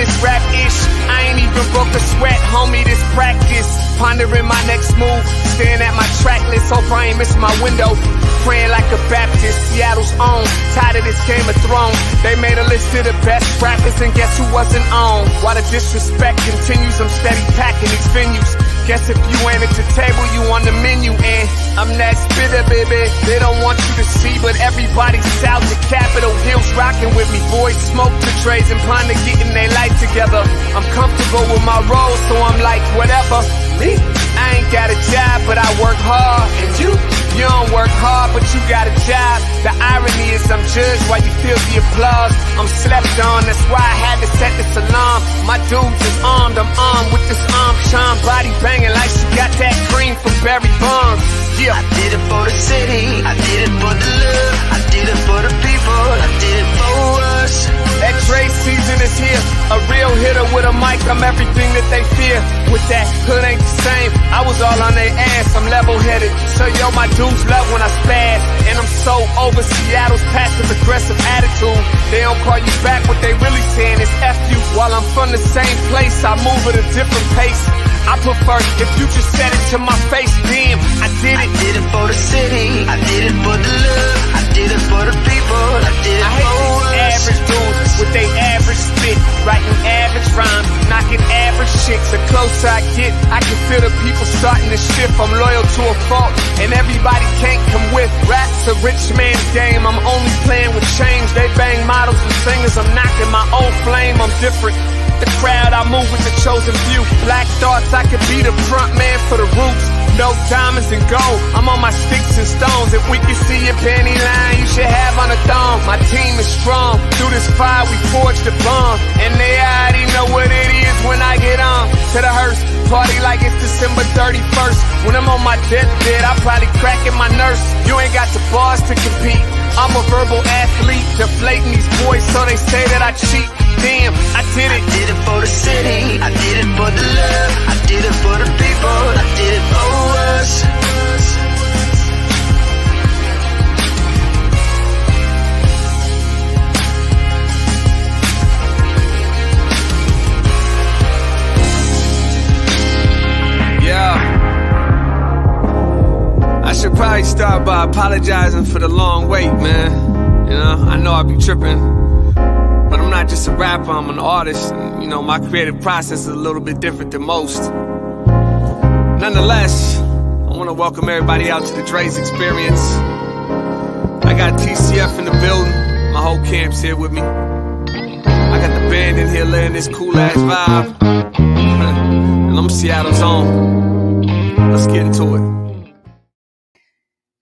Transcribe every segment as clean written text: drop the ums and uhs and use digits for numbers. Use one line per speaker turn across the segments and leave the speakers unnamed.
it's rap-ish. I ain't even broke a sweat, homie, this practice. Pondering my next move, staring at my track list. Hope I ain't missing my window. Praying like a Baptist, Seattle's own. Tired of this Game of Thrones. They made a list of the best rappers, and guess who wasn't on? While the disrespect continues, I'm steady packing these venues. Guess if you ain't at the table, you on the menu. And I'm that spitter, baby. They don't want you to see, but everybody's south of Capitol Hill's rocking with me. Boys smoke the trays and plan to getting their life together. I'm comfortable with my role, so I'm like, whatever. I ain't got a job, but I work hard. And you don't work hard, but you got a job. The irony is I'm judged while you feel the applause. I'm slept on, that's why I had to set this alarm. My dudes is armed, I'm armed with this arm charm. Body banging like she got that cream from Barry Bonds. Yeah.
I did it for the city, I did it for the love, I did it for the people, I did it for us.
That Dre season is here, a real hitter with a mic, I'm everything that they fear. With that hood ain't the same, I was all on their ass, I'm level-headed. So yo, my dudes love when I spaz, and I'm so over Seattle's passive-aggressive attitude. They don't call you back, what they really saying is F you. While I'm from the same place, I move at a different pace. I prefer if you just said it to my face, damn, I did it.
I did it for the city, I did it for the love, I did it for the people, I did it
I hate
for
these
us.
average dudes with they average spit, writing average rhymes, knocking average chicks. The closer I get, I can feel the people starting to shift. I'm loyal to a fault, and everybody can't come with. Rap's a rich man's game, I'm only playing with change. They bang models and singers, I'm knocking my old flame, I'm different. The crowd, I move with the chosen few. Black thoughts, I could be the front man for the roots. No diamonds and gold, I'm on my sticks and stones. If we can see your panty line, you should have on a thong. My team is strong, through this fire we forged a bond. And they already know what it is when I get on to the hearse. Party like it's December 31st. When I'm on my deathbed, I probably cracking my nurse. You ain't got the bars to compete. I'm a verbal athlete, deflating these boys so they say that I cheat. Damn, I did it.
I did it for the city, I did it for the love, I did it for the people, I did it for us.
Yeah. I should probably start by apologizing for the long wait, man. You know, I know I be tripping. But I'm not just a rapper, I'm an artist. And, you know, my creative process is a little bit different than most. Nonetheless, I want to welcome everybody out to the Dre's Experience. I got TCF in the building. My whole camp's here with me. I got the band in here laying this cool-ass vibe. And I'm Seattle's own. Let's get into it.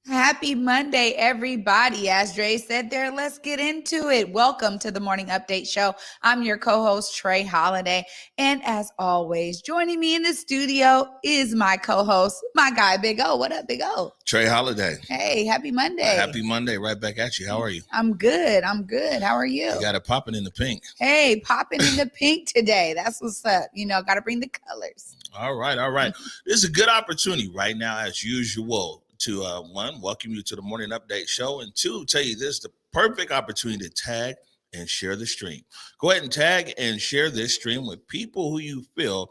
Happy Monday, everybody. As Dre said there, let's get into it. Welcome to the Morning Update Show. I'm your co-host, Trey Holiday. And as always, joining me in the studio is my co-host, my guy, Big O. What up, Big O?
Trey Holiday.
Hey, happy Monday.
Happy Monday. Right back at you. How are you?
I'm good. How are you?
You got it popping in the pink.
Hey, popping in the pink today. That's what's up. You know, got to bring the colors.
All right. This is a good opportunity right now, as usual, to one, welcome you to the Morning Update Show, and two, tell you this is the perfect opportunity to tag and share the stream. Go ahead and tag and share this stream with people who you feel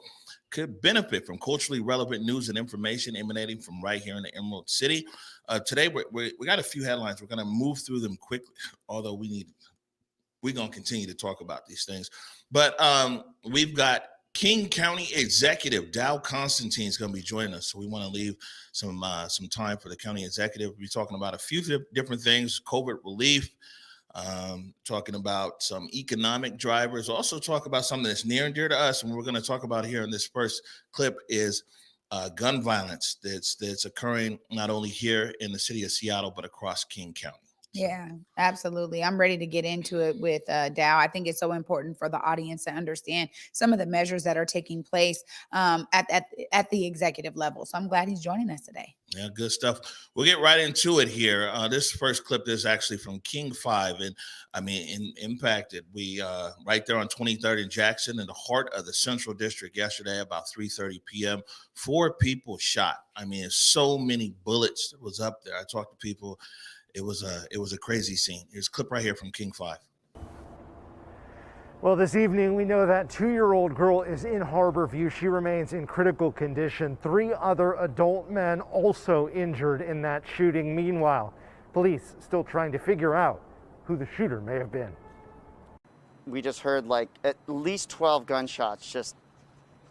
could benefit from culturally relevant news and information emanating from right here in the Emerald City. Today, we got a few headlines. We're going to move through them quickly, although we're going to continue to talk about these things. But we've got King County Executive Dow Constantine is going to be joining us, so we want to leave some time for the county executive. We'll be talking about a few different things: COVID relief, talking about some economic drivers, also talk about something that's near and dear to us, and we're going to talk about here in this first clip is gun violence that's occurring not only here in the city of Seattle but across King County.
Yeah, absolutely. I'm ready to get into it with Dow. I think it's so important for the audience to understand some of the measures that are taking place at the executive level. So I'm glad he's joining us today.
Yeah, good stuff. We'll get right into it here. This first clip is actually from King 5, and I mean, impacted. We right there on 23rd and Jackson, in the heart of the Central District, yesterday about 3:30 p.m. 4 people shot. I mean, so many bullets that was up there. I talked to people. It was a crazy scene. Here's a clip right here from King 5.
Well, this evening, we know that 2-year-old girl is in Harborview. She remains in critical condition. 3 other adult men also injured in that shooting. Meanwhile, police still trying to figure out who the shooter may have been.
We just heard like at least 12 gunshots just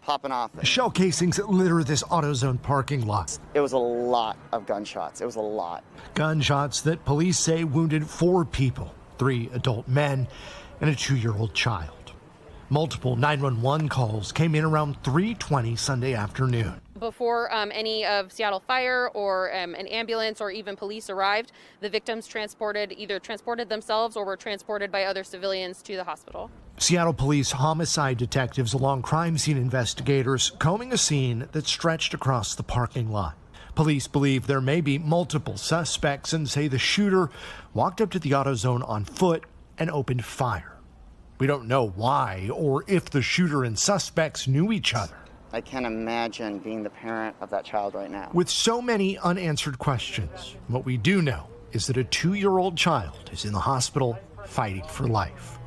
popping off.
Shell casings litter this AutoZone parking lot.
It was a lot of gunshots. It was a lot.
Gunshots that police say wounded 4 people, 3 adult men and a 2-year-old child. Multiple 911 calls came in around 3:20 Sunday afternoon.
Before any of Seattle Fire or an ambulance or even police arrived, the victims either transported themselves or were transported by other civilians to the hospital.
Seattle police homicide detectives along crime scene investigators combing a scene that stretched across the parking lot. Police believe there may be multiple suspects and say the shooter walked up to the AutoZone on foot and opened fire. We don't know why or if the shooter and suspects knew each other.
I can't imagine being the parent of that child right now.
With so many unanswered questions, what we do know is that a 2-year-old child is in the hospital fighting for life.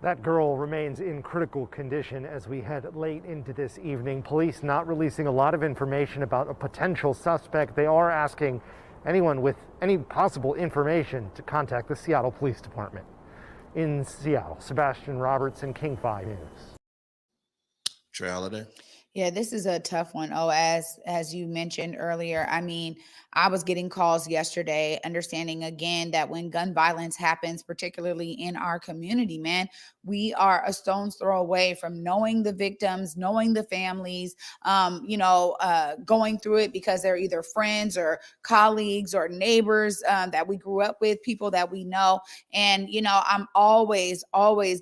That girl remains in critical condition as we head late into this evening. Police not releasing a lot of information about a potential suspect. They are asking anyone with any possible information to contact the Seattle Police Department. In Seattle, Sebastian Robertson, King 5 News.
Trey Holiday.
Yeah, this is a tough one. Oh, as you mentioned earlier, I mean, I was getting calls yesterday, understanding again that when gun violence happens, particularly in our community, man, we are a stone's throw away from knowing the victims, knowing the families, going through it because they're either friends or colleagues or neighbors that we grew up with, people that we know. And, I'm always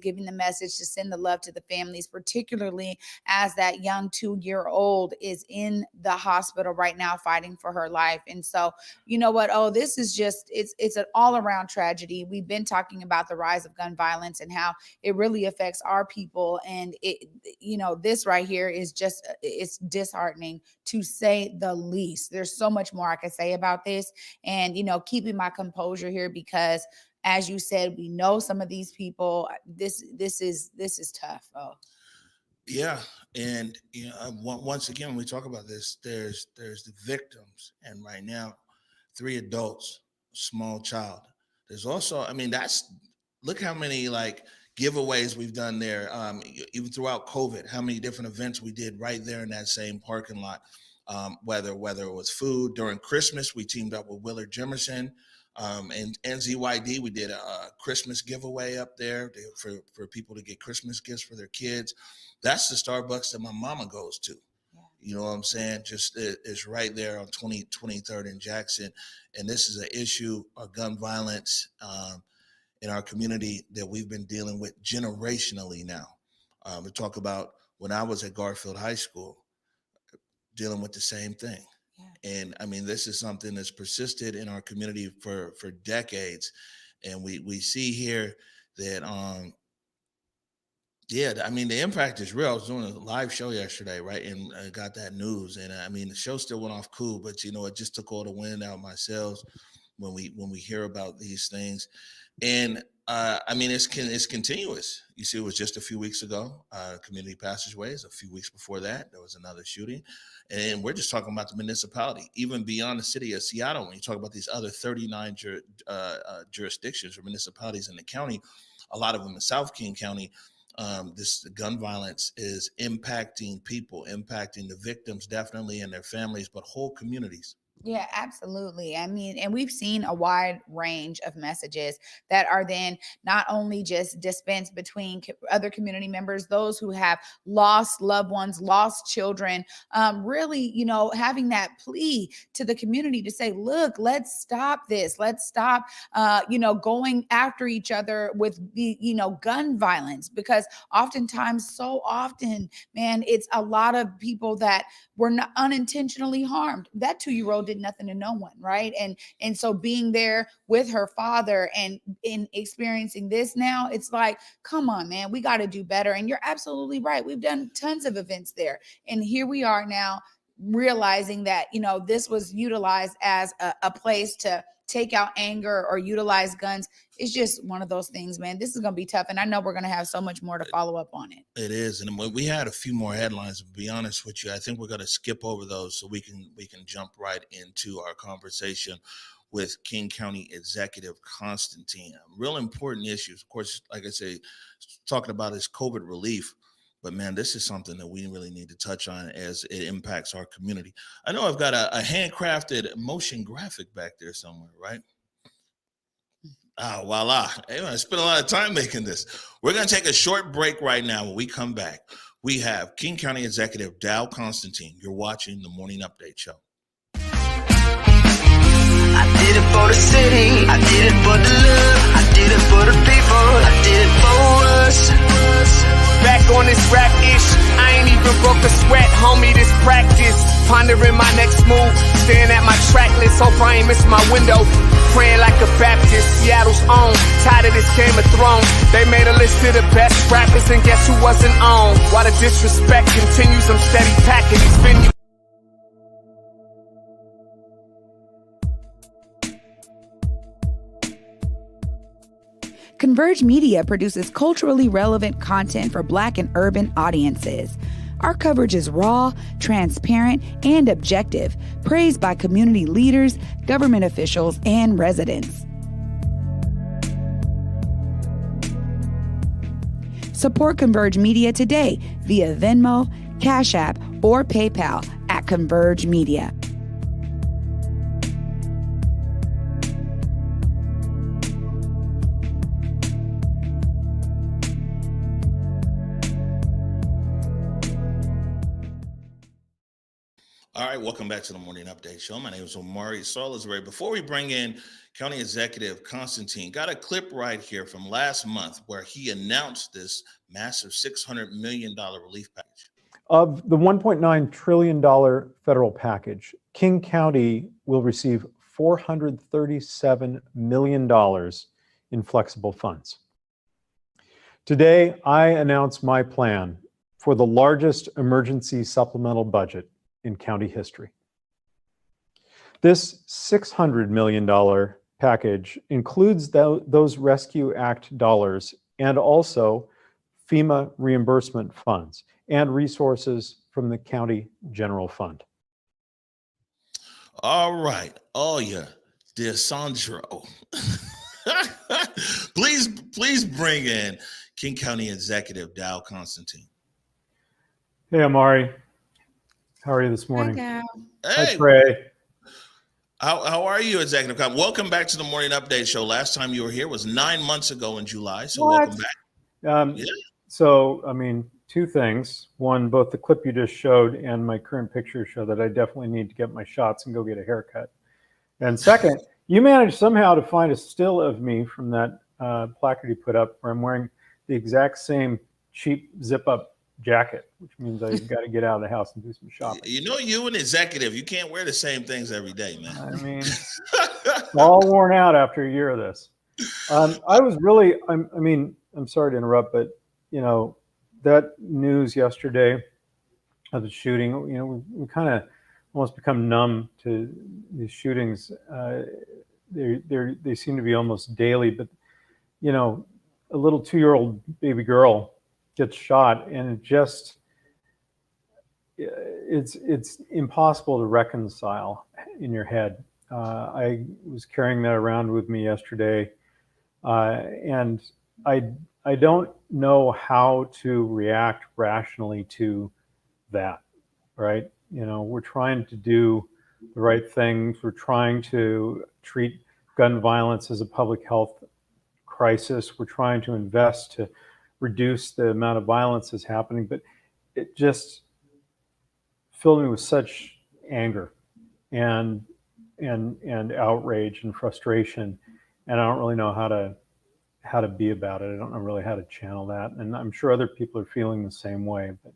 giving the message to send the love to the families, particularly as that young 2-year-old is in the hospital right now fighting for her life. And so, you know what? Oh, this is just, it's an all around tragedy. We've been talking about the rise of gun violence and how it really affects our people. And this right here is just, it's disheartening to say the least. There's so much more I could say about this and, keeping my composure here because as you said, we know some of these people, this is tough. Oh.
Yeah, and once again, when we talk about this, there's the victims, and right now, 3 adults, small child. There's also, look how many giveaways we've done there, even throughout COVID. How many different events we did right there in that same parking lot. Whether it was food during Christmas, we teamed up with Willard Jimerson. And NZYD, we did a Christmas giveaway up there for people to get Christmas gifts for their kids. That's the Starbucks that my mama goes to. Yeah. You know what I'm saying? Just it's right there on 23rd and Jackson. And this is an issue of gun violence in our community that we've been dealing with generationally now. We talk about when I was at Garfield High School, dealing with the same thing. Yeah. And this is something that's persisted in our community for decades. And we see here that, the impact is real. I was doing a live show yesterday, right? And I got that news. And the show still went off cool, but it just took all the wind out of my sails when we hear about these things. And it's continuous. You see, it was just a few weeks ago, community passageways. A few weeks before that, there was another shooting. And we're just talking about the municipality, even beyond the city of Seattle. When you talk about these other 39 jurisdictions or municipalities in the county, a lot of them in South King County, this gun violence is impacting people, impacting the victims definitely and their families, but whole communities.
Yeah, absolutely. And we've seen a wide range of messages that are then not only just dispensed between other community members, those who have lost loved ones, lost children, really, having that plea to the community to say, look, let's stop this. Let's stop, going after each other with the, gun violence, because so often, man, it's a lot of people that were not unintentionally harmed. That 2-year-old did nothing to no one, right? And so being there with her father and in experiencing this now, it's like, come on, man, we got to do better. And you're absolutely right. We've done tons of events there. And here we are now realizing that, this was utilized as a place to take out anger or utilize guns. It's just one of those things, man. This is going to be tough. And I know we're going to have so much more to follow up on it.
It is. And we had a few more headlines, to be honest with you. I think we're going to skip over those so we can jump right into our conversation with King County Executive Constantine. Real important issues. Of course, like I say, talking about is COVID relief. But, man, this is something that we really need to touch on as it impacts our community. I know I've got a handcrafted motion graphic back there somewhere, right? Ah, voila. Hey, I spent a lot of time making this. We're going to take a short break right now. When we come back, we have King County Executive Dow Constantine. You're watching the Morning Update Show.
I did it for the city, I did it for the love, I did it for the people, I did it for us.
Back on this rap ish, I ain't even broke a sweat, homie, this practice. Pondering my next move, staring at my track list, hope I ain't miss my window. Praying like a Baptist, Seattle's own. Tired of this Game of Thrones. They made a list of the best rappers, and guess who wasn't on? While the disrespect continues, I'm steady packing these venues.
Converge Media produces culturally relevant content for Black and urban audiences. Our coverage is raw, transparent, and objective, praised by community leaders, government officials, and residents. Support Converge Media today via Venmo, Cash App, or PayPal at Converge Media.
All right, welcome back to the Morning Update Show. My name is Omari Salisbury. Before we bring in County Executive Constantine, got a clip right here from last month where he announced this massive $600 million relief package.
Of the $1.9 trillion federal package, King County will receive $437 million in flexible funds. Today, I announce my plan for the largest emergency supplemental budget in county history. This $600 million package includes those Rescue Act dollars and also FEMA reimbursement funds and resources from the county general fund.
All right. Oh, yeah. DeSandro. Please bring in King County Executive Dow Constantine.
Hey, Amari. How are you this morning?
Hi,
Hey,
Trey.
how are you, Executive Con? Welcome back to the Morning Update Show. Last time you were here was 9 months ago in July, so welcome back.
So, I mean, two things. One, both the clip you just showed and my current picture show that I definitely need to get my shots and go get a haircut. And second, you managed somehow to find a still of me from that placard you put up where I'm wearing the exact same cheap zip-up jacket, which means I've got to get out of the house and do some shopping.
You know, you an executive, you can't wear the same things every day, man.
I mean, all worn out after a year of this. I was really, I'm sorry to interrupt, but you know, that news yesterday of the shooting, you know, we kind of almost become numb to these shootings. They seem to be almost daily, but you know, a little 2-year-old baby girl gets shot, and it's impossible to reconcile in your head. I was carrying that around with me yesterday, and I don't know how to react rationally to that, right? You know, we're trying to do the right things. We're trying to treat gun violence as a public health crisis. We're trying to invest to reduce the amount of violence that's happening, but it just filled me with such anger and outrage and frustration, and I don't really know how to be about it. I don't know really how to channel that, and I'm sure other people are feeling the same way. But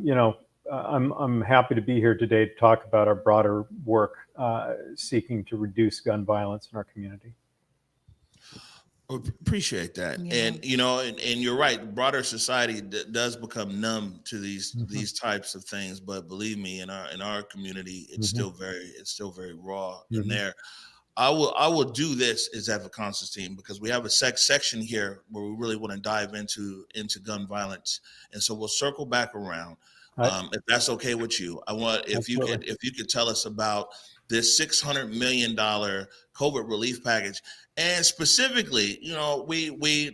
you know, I'm happy to be here today to talk about our broader work seeking to reduce gun violence in our community.
Appreciate that. Yeah. And you know, and you're right, broader society does become numb to these types of things, but believe me, in our community, it's still very raw in there. I will do this is have a Constantine, because we have a section here where we really want to dive into gun violence, and so we'll circle back around. If that's okay with you, I want if you could tell us about this $600 million COVID relief package, and specifically, you know, we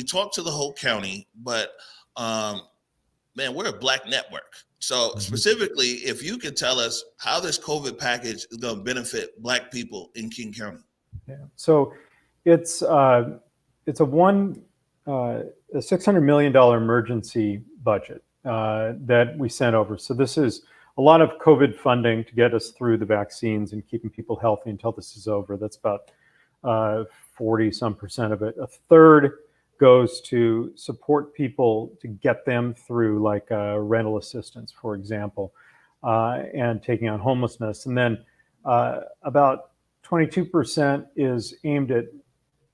talked to the whole county, but man, we're a Black network. So specifically, if you could tell us how this COVID package is going to benefit Black people in King County.
Yeah. So it's a $600 million emergency budget that we sent over. So this is a lot of COVID funding to get us through the vaccines and keeping people healthy until this is over. That's about 40% of it. A third goes to support people to get them through, like rental assistance, for example, and taking on homelessness. And then about 22% is aimed at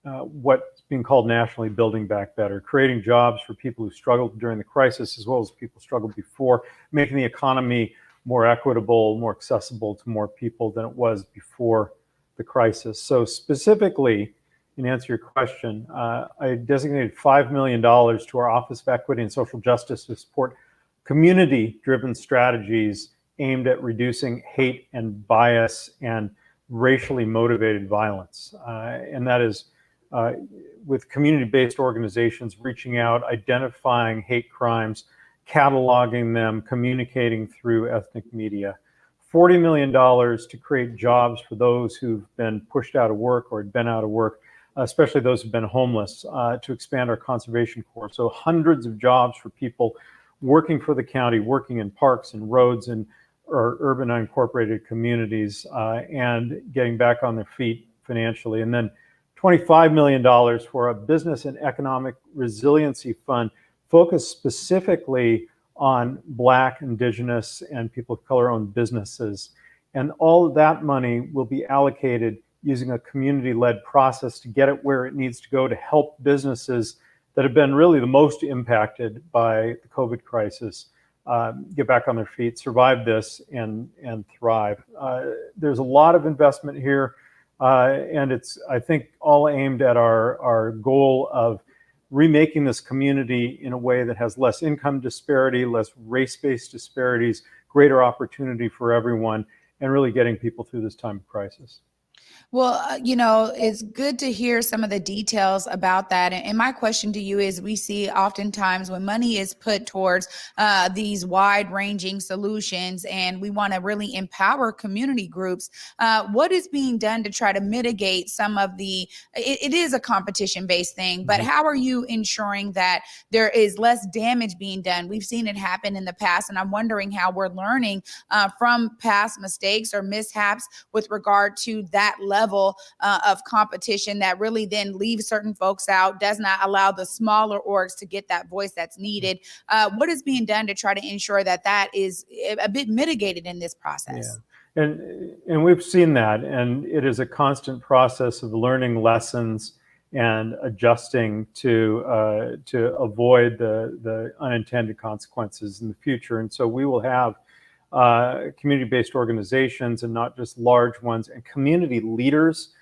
what's being called nationally building back better, creating jobs for people who struggled during the crisis as well as people struggled before, making the economy more equitable, more accessible to more people than it was before the crisis. So specifically, in answer to your question, I designated $5 million to our Office of Equity and Social Justice to support community-driven strategies aimed at reducing hate and bias and racially motivated violence. And that is with community-based organizations reaching out, identifying hate crimes, cataloging them, communicating through ethnic media. $40 million to create jobs for those who've been pushed out of work or had been out of work, especially those who've been homeless, to expand our conservation corps. So hundreds of jobs for people working for the county, working in parks and roads and or urban unincorporated communities, and getting back on their feet financially. And then $25 million for a business and economic resiliency fund focused specifically on Black, Indigenous, and people of color-owned businesses. And all of that money will be allocated using a community-led process to get it where it needs to go to help businesses that have been really the most impacted by the COVID crisis get back on their feet, survive this, and thrive. There's a lot of investment here, and it's, I think, all aimed at our goal of remaking this community in a way that has less income disparity, less race-based disparities, greater opportunity for everyone, and really getting people through this time of crisis.
Well, you know, it's good to hear some of the details about that. And my question to you is, we see oftentimes when money is put towards these wide-ranging solutions and we want to really empower community groups, what is being done to try to mitigate some of the, it is a competition-based thing, but how are you ensuring that there is less damage being done? We've seen it happen in the past, and I'm wondering how we're learning from past mistakes or mishaps with regard to that level of competition that really then leaves certain folks out, does not allow the smaller orgs to get that voice that's needed. What is being done to try to ensure that that is a bit mitigated in this process?
Yeah. And we've seen that, and it is a constant process of learning lessons and adjusting to avoid the unintended consequences in the future. And so we will have community-based organizations, and not just large ones, and community leaders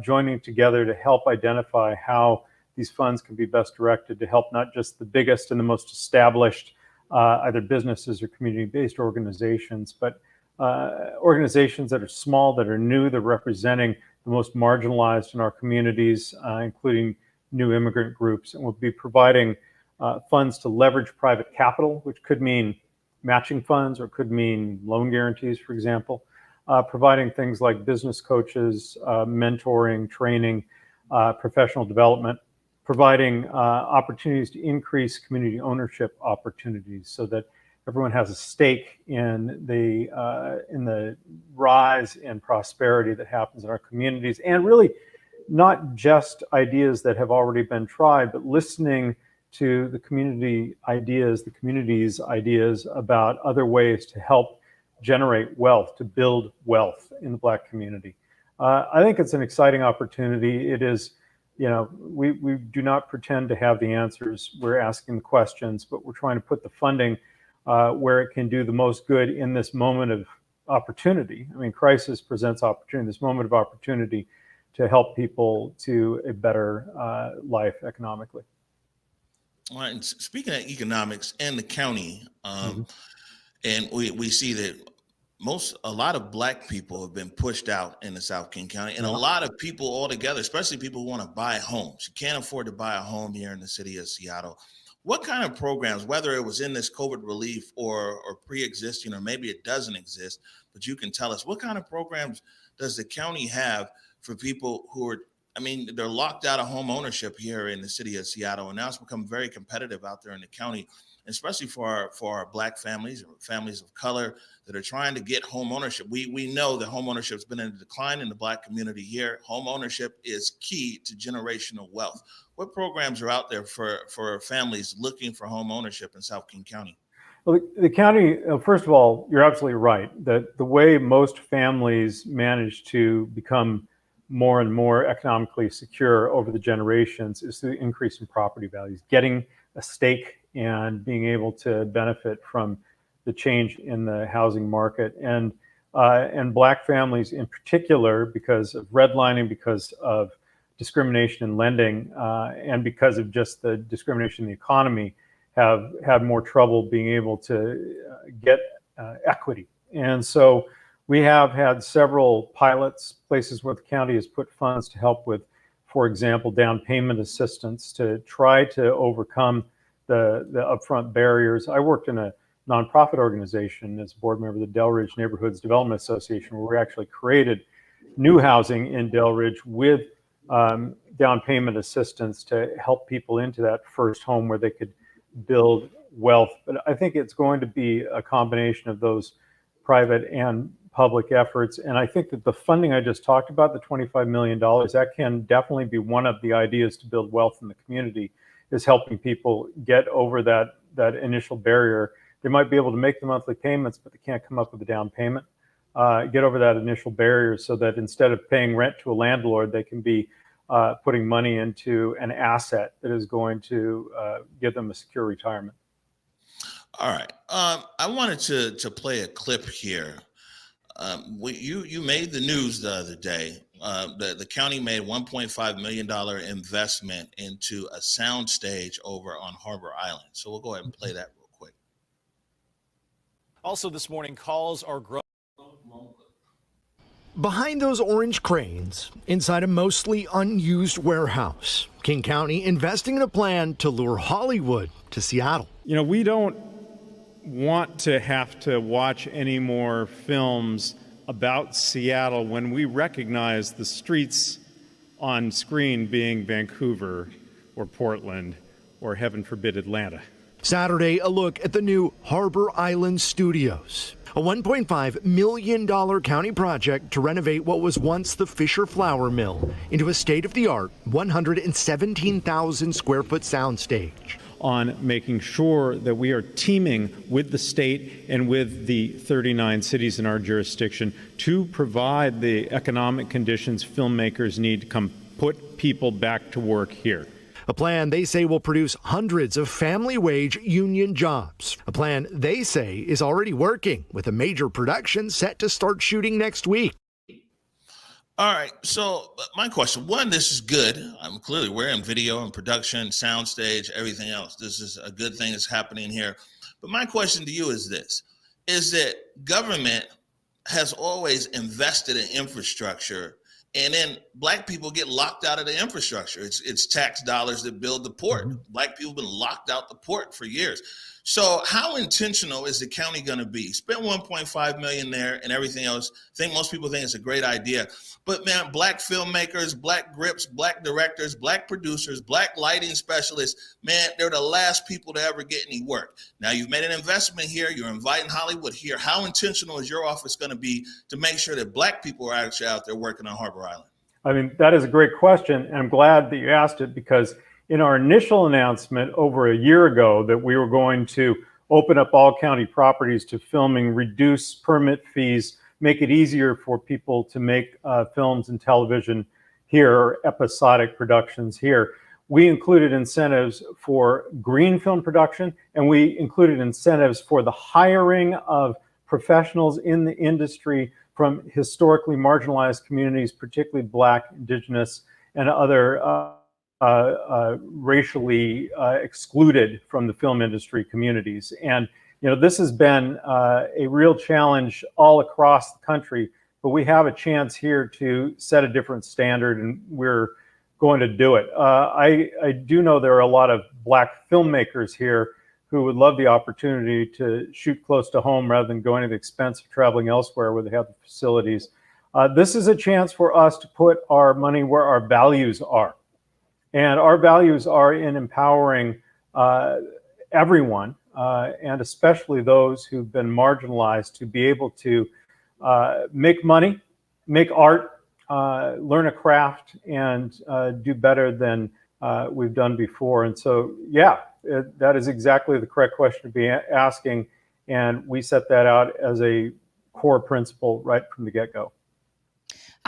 joining together to help identify how these funds can be best directed to help not just the biggest and the most established either businesses or community-based organizations, but organizations that are small, that are new, that are representing the most marginalized in our communities, including new immigrant groups. And we'll be providing funds to leverage private capital, which could mean matching funds or could mean loan guarantees, for example, providing things like business coaches, mentoring, training, professional development, providing opportunities to increase community ownership opportunities so that everyone has a stake in the rise and prosperity that happens in our communities, and really not just ideas that have already been tried, but listening to the community's ideas about other ways to help generate wealth, to build wealth in the Black community. I think it's an exciting opportunity. It is, you know, we do not pretend to have the answers. We're asking the questions, but we're trying to put the funding where it can do the most good in this moment opportunity. I mean, crisis presents opportunity, this moment of opportunity to help people to a better life economically.
All right. And speaking of economics and the county, and we see that a lot of Black people have been pushed out in the South King County, and a lot of people altogether, especially people who want to buy homes. You can't afford to buy a home here in the city of Seattle. What kind of programs, whether it was in this COVID relief or pre-existing, or maybe it doesn't exist, but you can tell us, what kind of programs does the county have for people who are, I mean, they're locked out of home ownership here in the city of Seattle, and now it's become very competitive out there in the county, especially for our Black families or families of color that are trying to get home ownership. We know that home ownership has been in a decline in the Black community here. Home ownership is key to generational wealth. What programs are out there for families looking for home ownership in South King County?
Well, the county, first of all, you're absolutely right that the way most families manage to become more and more economically secure over the generations is through the increase in property values, getting a stake and being able to benefit from the change in the housing market. And Black families in particular, because of redlining, because of discrimination in lending, and because of just the discrimination in the economy, have had more trouble being able to get equity. And so we have had several pilots, places where the county has put funds to help with, for example, down payment assistance to try to overcome the upfront barriers. I worked in a nonprofit organization as a board member of the Delridge Neighborhoods Development Association, where we actually created new housing in Delridge with down payment assistance to help people into that first home where they could build wealth. But I think it's going to be a combination of those private and public efforts. And I think that the funding I just talked about, the $25 million, that can definitely be one of the ideas to build wealth in the community, is helping people get over that initial barrier. They might be able to make the monthly payments, but they can't come up with a down payment. Get over that initial barrier so that instead of paying rent to a landlord, they can be putting money into an asset that is going to give them a secure retirement.
All right. I wanted to play a clip here. You made the news the other day. The county made $1.5 million investment into a sound stage over on Harbor Island. So we'll go ahead and play that real quick.
Also this morning, calls are growing.
Behind those orange cranes, inside a mostly unused warehouse, King County investing in a plan to lure Hollywood to Seattle.
You know, we don't want to have to watch any more films about Seattle when we recognize the streets on screen being Vancouver or Portland or, heaven forbid, Atlanta.
Saturday, a look at the new Harbor Island Studios, a $1.5 million county project to renovate what was once the Fisher Flour Mill into a state-of-the-art 117,000 square foot soundstage.
On making sure that we are teaming with the state and with the 39 cities in our jurisdiction to provide the economic conditions filmmakers need to come put people back to work here.
A plan they say will produce hundreds of family wage union jobs. A plan they say is already working, with a major production set to start shooting next week.
All right. So my question, one, this is good. Clearly we're in video and production, soundstage, everything else. This is a good thing that's happening here. But my question to you is this, is that government has always invested in infrastructure, and then Black people get locked out of the infrastructure. It's tax dollars that build the port. Black people have been locked out the port for years. So how intentional is the county going to be? Spend $1.5 million there and everything else. I think most people think it's a great idea. But man, Black filmmakers, Black grips, Black directors, Black producers, Black lighting specialists, man, they're the last people to ever get any work. Now you've made an investment here. You're inviting Hollywood here. How intentional is your office going to be to make sure that Black people are actually out there working on Harbor Island?
I mean, that is a great question. And I'm glad that you asked it, because in our initial announcement over a year ago that we were going to open up all county properties to filming, reduce permit fees, make it easier for people to make films and television here, or episodic productions here, we included incentives for green film production, and we included incentives for the hiring of professionals in the industry from historically marginalized communities, particularly Black, Indigenous, and other racially excluded from the film industry communities. And this has been a real challenge all across the country, but we have a chance here to set a different standard, and we're going to do it. I do know there are a lot of Black filmmakers here who would love the opportunity to shoot close to home rather than going to the expense of traveling elsewhere where they have the facilities. This is a chance for us to put our money where our values are. And our values are in empowering everyone, and especially those who've been marginalized, to be able to make money, make art, learn a craft, and do better than we've done before. And so, yeah, that is exactly the correct question to be asking. And we set that out as a core principle right from the get-go.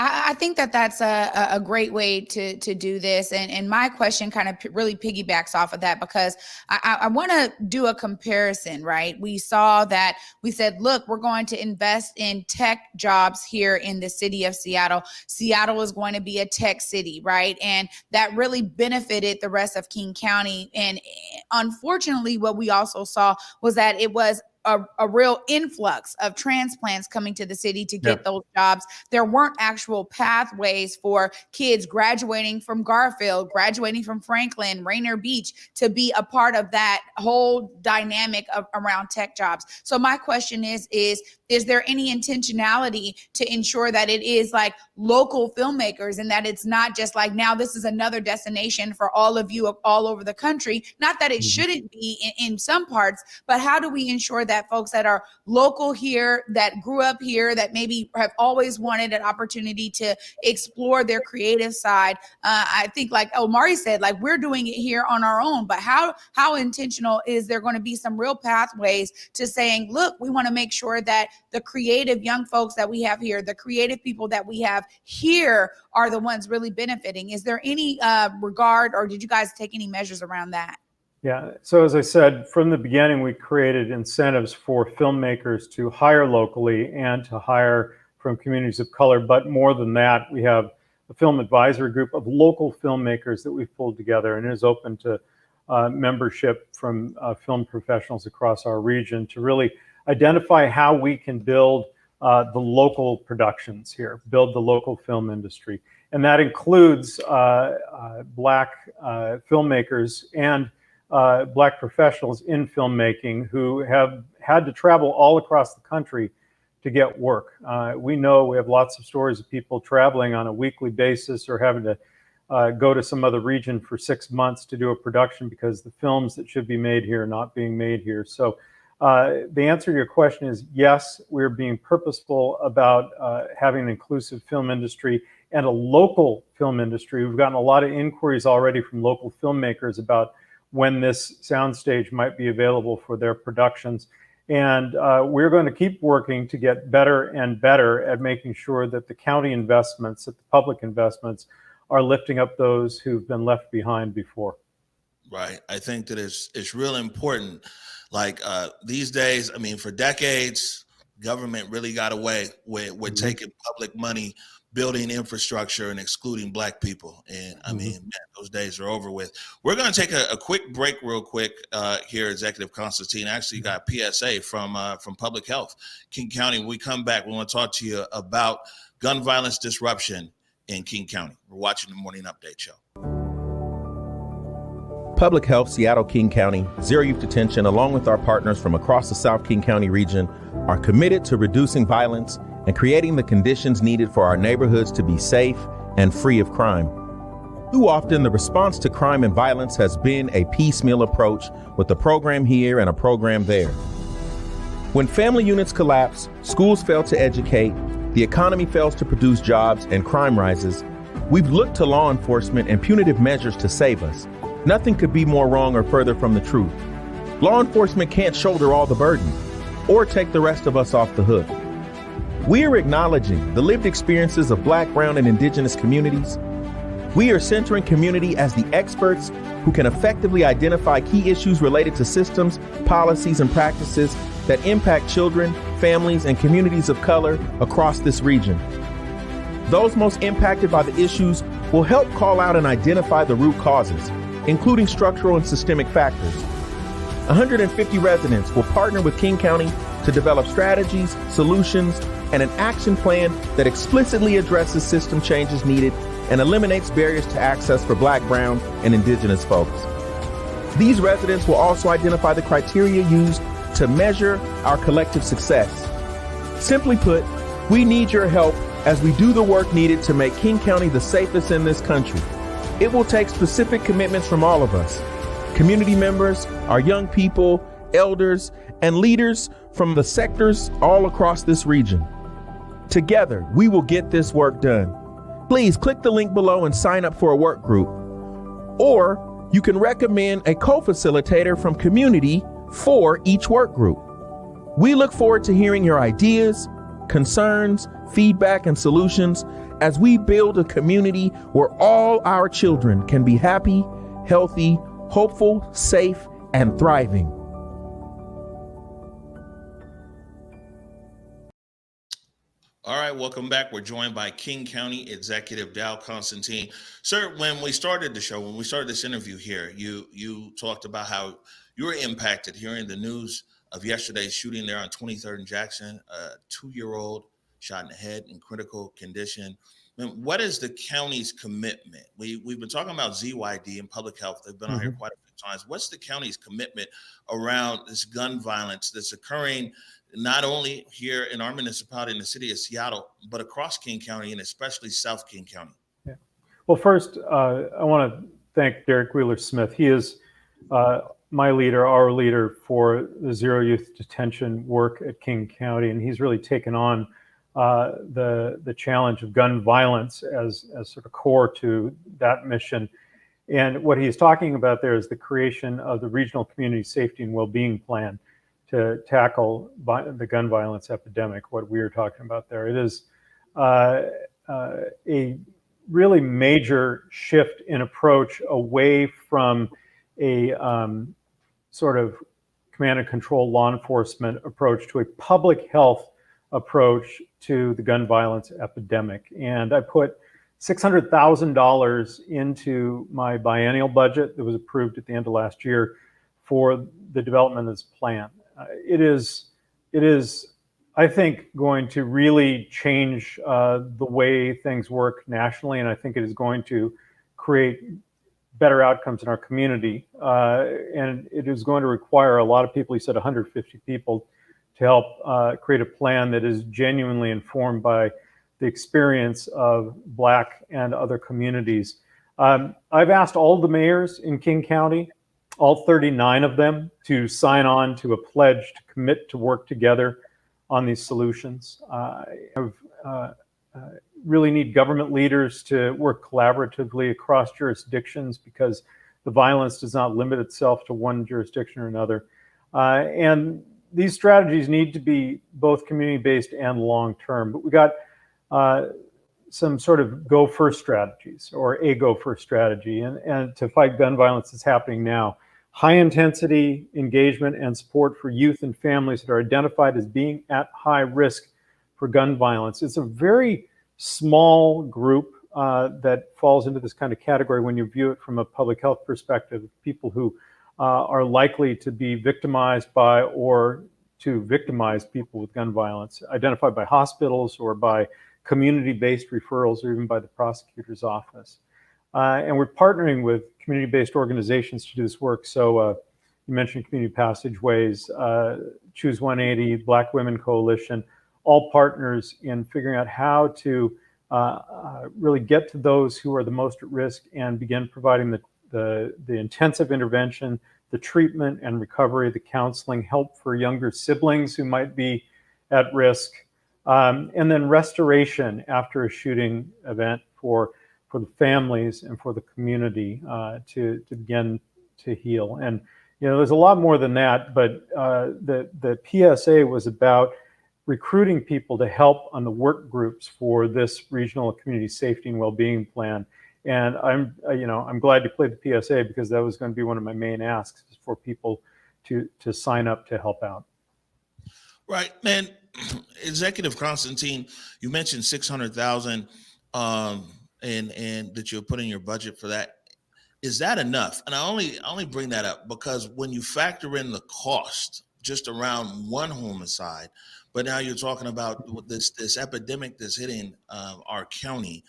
I think that that's a great way to do this. And my question kind of really piggybacks off of that, because I want to do a comparison, right? We saw that we said, look, we're going to invest in tech jobs here in the city of Seattle. Seattle is going to be a tech city, right? And that really benefited the rest of King County. And unfortunately, what we also saw was that it was a real influx of transplants coming to the city to get those jobs. There weren't actual pathways for kids graduating from Garfield, graduating from Franklin, Rainier Beach, to be a part of that whole dynamic around tech jobs. So my question is there any intentionality to ensure that it is like local filmmakers, and that it's not just like, now this is another destination for all of you all over the country? Not that it shouldn't be in some parts, but how do we ensure that folks that are local here, that grew up here, that maybe have always wanted an opportunity to explore their creative side? I think, like Omari said, like, we're doing it here on our own, but how intentional is there going to be some real pathways to saying, look, we want to make sure that the creative young folks that we have here, the creative people that we have here, are the ones really benefiting? Is there any regard, or did you guys take any measures around that?
Yeah, so as I said, from the beginning, we created incentives for filmmakers to hire locally and to hire from communities of color. But more than that, we have a film advisory group of local filmmakers that we've pulled together, and it is open to membership from film professionals across our region to really identify how we can build the local productions here, build the local film industry. And that includes Black filmmakers and Black professionals in filmmaking who have had to travel all across the country to get work. We know we have lots of stories of people traveling on a weekly basis or having to go to some other region for 6 months to do a production because the films that should be made here are not being made here. So the answer to your question is yes, we're being purposeful about having an inclusive film industry and a local film industry. We've gotten a lot of inquiries already from local filmmakers about when this soundstage might be available for their productions. And we're going to keep working to get better and better at making sure that the county investments, that the public investments, are lifting up those who've been left behind before.
Right. I think that it's real important. Like these days, I mean, for decades, government really got away with taking public money, building infrastructure, and excluding Black people. And I mean, man, those days are over with. We're going to take a quick break real quick here, Executive Constantine. Actually got a PSA from Public Health, King County. When we come back, we want to talk to you about gun violence disruption in King County. We're watching the Morning Update Show.
Public Health, Seattle, King County, Zero Youth Detention, along with our partners from across the South King County region, are committed to reducing violence and creating the conditions needed for our neighborhoods to be safe and free of crime. Too often, the response to crime and violence has been a piecemeal approach with a program here and a program there. When family units collapse, schools fail to educate, the economy fails to produce jobs, and crime rises, we've looked to law enforcement and punitive measures to save us. Nothing could be more wrong or further from the truth. Law enforcement can't shoulder all the burden or take the rest of us off the hook. We are acknowledging the lived experiences of Black, Brown, and Indigenous communities. We are centering community as the experts who can effectively identify key issues related to systems, policies, and practices that impact children, families, and communities of color across this region. Those most impacted by the issues will help call out and identify the root causes, including structural and systemic factors. 150 residents will partner with King County to develop strategies, solutions, and an action plan that explicitly addresses system changes needed and eliminates barriers to access for Black, Brown, and Indigenous folks. These residents will also identify the criteria used to measure our collective success. Simply put, we need your help as we do the work needed to make King County the safest in this country. It will take specific commitments from all of us, community members, our young people, elders, and leaders from the sectors all across this region. Together, we will get this work done. Please click the link below and sign up for a work group. Or you can recommend a co-facilitator from community for each work group. We look forward to hearing your ideas, concerns, feedback, and solutions as we build a community where all our children can be happy, healthy, hopeful, safe, and thriving.
All right, welcome back. We're joined by King County Executive Dow Constantine. Sir, when we started the show, when we started this interview here, you talked about how you were impacted hearing the news of yesterday's shooting there on 23rd and Jackson, a 2-year-old shot in the head in critical condition. What is the county's commitment? We've been talking about ZYD and public health. They've been on here quite a few times. What's the county's commitment around this gun violence that's occurring not only here in our municipality in the city of Seattle, but across King County and especially South King County?
Yeah. Well, first, I want to thank Derrick Wheeler-Smith. He is my leader, our leader for the Zero Youth Detention work at King County, and he's really taken on the challenge of gun violence as sort of core to that mission. And what he's talking about there is the creation of the Regional Community Safety and Wellbeing Plan to tackle the gun violence epidemic, what we were talking about there. It is a really major shift in approach away from a sort of command and control law enforcement approach to a public health approach to the gun violence epidemic. And I put $600,000 into my biennial budget that was approved at the end of last year for the development of this plan. It is, I think, going to really change the way things work nationally, and I think it is going to create better outcomes in our community. And it is going to require a lot of people, he said 150 people, to help create a plan that is genuinely informed by the experience of Black and other communities. I've asked all the mayors in King County, all 39 of them, to sign on to a pledge to commit to work together on these solutions. Really need government leaders to work collaboratively across jurisdictions because the violence does not limit itself to one jurisdiction or another. And these strategies need to be both community-based and long-term. But we got some sort of go-first strategies, or a go-first strategy, and to fight gun violence that's happening now. High-intensity engagement and support for youth and families that are identified as being at high risk for gun violence. It's a very small group that falls into this kind of category when you view it from a public health perspective. People who are likely to be victimized by or to victimize people with gun violence, identified by hospitals or by community-based referrals or even by the prosecutor's office. And we're partnering with community-based organizations to do this work. So you mentioned Community Passageways, Choose 180, Black Women Coalition, all partners in figuring out how to really get to those who are the most at risk and begin providing the intensive intervention, the treatment and recovery, the counseling, help for younger siblings who might be at risk, and then restoration after a shooting event for the families and for the community to begin to heal. And there's a lot more than that, but the PSA was about recruiting people to help on the work groups for this regional community safety and well-being plan. And I'm glad you played the PSA because that was going to be one of my main asks for people to sign up to help out.
Right, man. Executive Constantine, you mentioned 600,000, and that you're putting your budget for that. Is that enough? And I only bring that up because when you factor in the cost just around one homicide, but now you're talking about this epidemic that's hitting our county.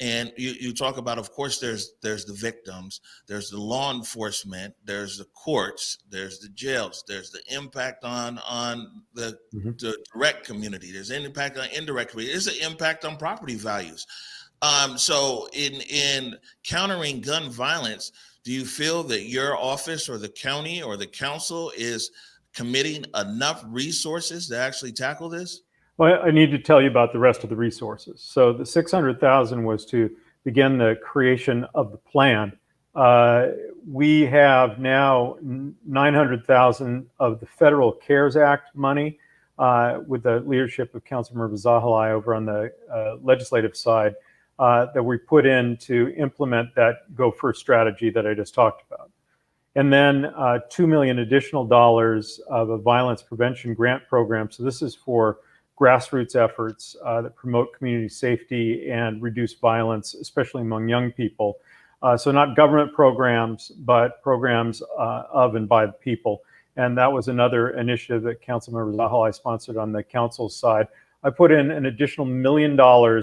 And you talk about, of course, there's the victims, there's the law enforcement, there's the courts, there's the jails, there's the impact on the direct community, there's an impact on indirect community, there's an impact on property values. So in countering gun violence, do you feel that your office or the county or the council is committing enough resources to actually tackle this?
Well, I need to tell you about the rest of the resources. So the 600,000 was to begin the creation of the plan. We have now 900,000 of the federal CARES Act money with the leadership of Councilmember Zahalai over on the legislative side that we put in to implement that Go First strategy that I just talked about. And then $2 million additional dollars of a violence prevention grant program. So this is for grassroots efforts that promote community safety and reduce violence, especially among young people. So not government programs, but programs of and by the people. And that was another initiative that Councilmember Zahalai sponsored on the council's side. I put in an additional $1 million to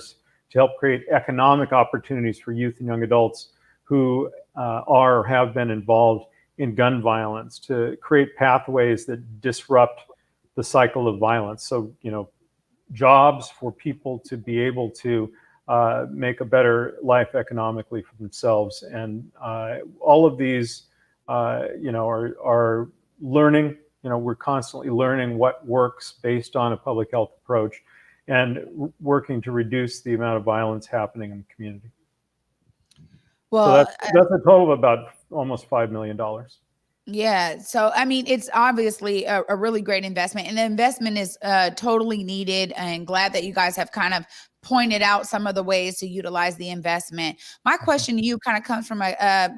help create economic opportunities for youth and young adults who are or have been involved in gun violence, to create pathways that disrupt the cycle of violence. So, jobs for people to be able to make a better life economically for themselves. And all of these, are learning. We're constantly learning what works based on a public health approach and working to reduce the amount of violence happening in the community.
Well,
so that's a total of about almost $5 million.
yeah. So, I mean, it's obviously a really great investment, and the investment is totally needed, and glad that you guys have kind of pointed out some of the ways to utilize the investment. My question to you kind of comes from a,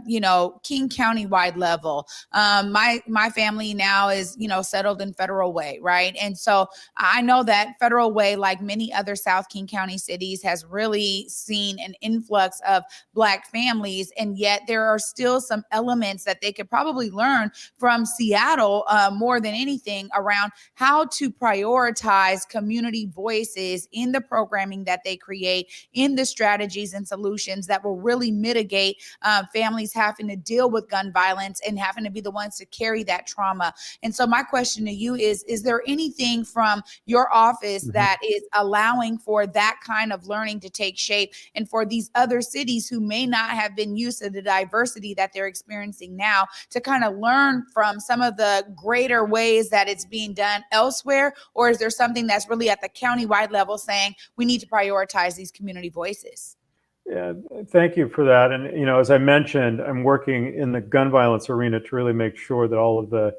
King County wide level. My family now is, settled in Federal Way, right? And so I know that Federal Way, like many other South King County cities, has really seen an influx of Black families, and yet there are still some elements that they could probably learn from Seattle more than anything around how to prioritize community voices in the programming that they create, in the strategies and solutions that will really mitigate families having to deal with gun violence and having to be the ones to carry that trauma. And so my question to you is there anything from your office that is allowing for that kind of learning to take shape, and for these other cities who may not have been used to the diversity that they're experiencing now to kind of learn from some of the greater ways that it's being done elsewhere? Or is there something that's really at the county-wide level saying we need to prioritize these community voices?
Yeah, thank you for that. And, as I mentioned, I'm working in the gun violence arena to really make sure that all of the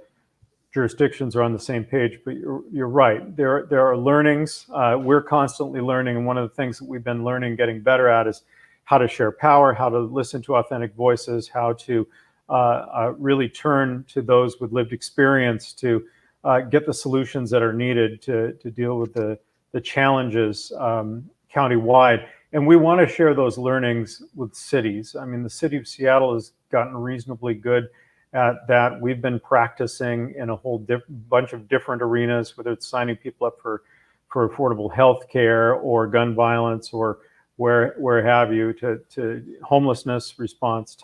jurisdictions are on the same page. But you're right. There are learnings. We're constantly learning. And one of the things that we've been learning, getting better at, is how to share power, how to listen to authentic voices, how to really turn to those with lived experience to get the solutions that are needed to deal with the challenges countywide. And we want to share those learnings with cities. I mean, the city of Seattle has gotten reasonably good at that. We've been practicing in a whole bunch of different arenas, whether it's signing people up for affordable health care or gun violence or where have you, to homelessness response,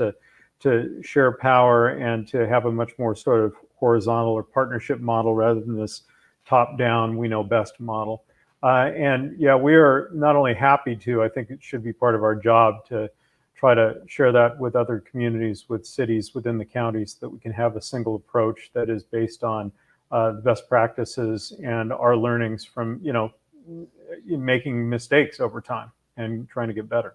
to share power and to have a much more sort of horizontal or partnership model rather than this top-down, we know best model. And yeah, we are not only happy to, I think it should be part of our job to try to share that with other communities, with cities within the counties, so that we can have a single approach that is based on the best practices and our learnings from, making mistakes over time and trying to get better.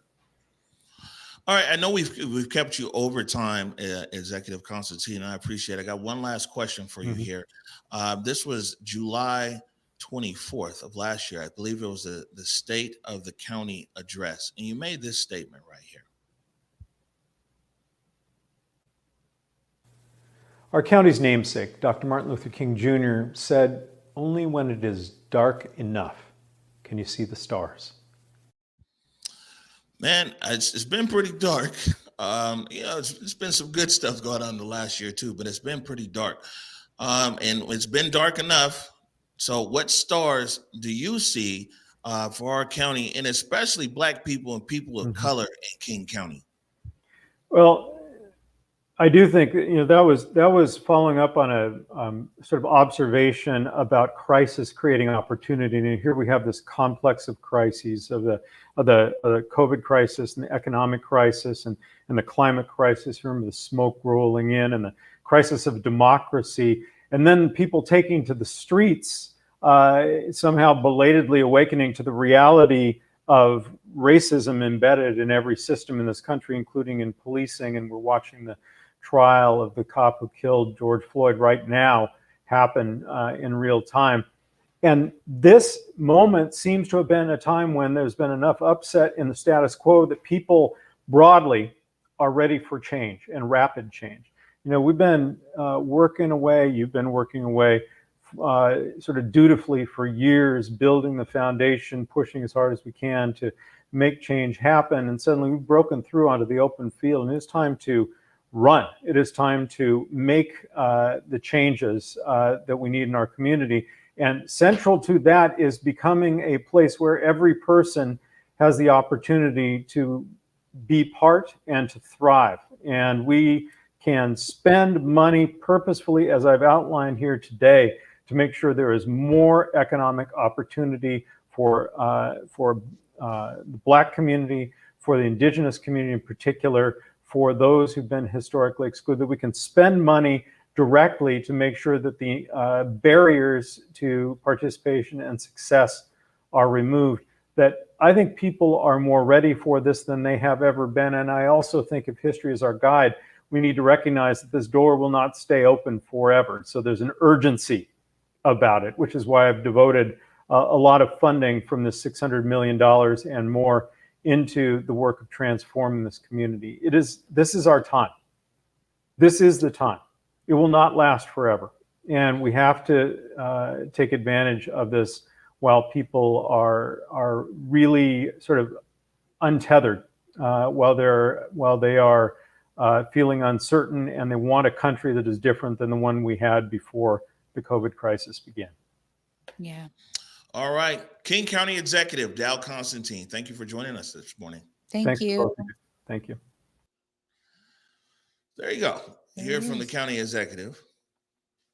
All right, I know we've kept you over time, Executive Constantine. I appreciate it. I got one last question for you here. This was July 24th of last year. I believe it was the State of the County address, and you made this statement right here.
Our county's namesake, Dr. Martin Luther King Jr., said, Only when it is dark enough can you see the stars.
Man, it's been pretty dark. It's been some good stuff going on the last year too, but it's been pretty dark. And it's been dark enough. So what stars do you see for our county, and especially Black people and people of color in King County?
Well, I do think that was following up on a sort of observation about crisis creating opportunity. And here we have this complex of crises of the COVID crisis and the economic crisis and the climate crisis. Remember the smoke rolling in and the crisis of democracy, and then people taking to the streets, somehow belatedly awakening to the reality of racism embedded in every system in this country, including in policing. And we're watching the trial of the cop who killed George Floyd right now happen in real time. And this moment seems to have been a time when there's been enough upset in the status quo that people broadly are ready for change and rapid change. We've been working away, you've been working away sort of dutifully for years, building the foundation, pushing as hard as we can to make change happen. And suddenly we've broken through onto the open field, and it's time to run. It is time to make the changes that we need in our community. And central to that is becoming a place where every person has the opportunity to be part and to thrive. And we can spend money purposefully, as I've outlined here today, to make sure there is more economic opportunity for the Black community, for the Indigenous community in particular, for those who've been historically excluded. We can spend money directly to make sure that the barriers to participation and success are removed. That I think people are more ready for this than they have ever been. And I also think, if history is our guide, we need to recognize that this door will not stay open forever. So there's an urgency about it, which is why I've devoted a lot of funding from this $600 million and more into the work of transforming this community. This is our time. This is the time. It will not last forever. And we have to take advantage of this while people are really sort of untethered, while they are feeling uncertain, and they want a country that is different than the one we had before the COVID crisis began.
Yeah.
All right. King County Executive Dal Constantine, thank you for joining us this morning.
Thank you.
Thank you.
There you go. Hear from the county executive.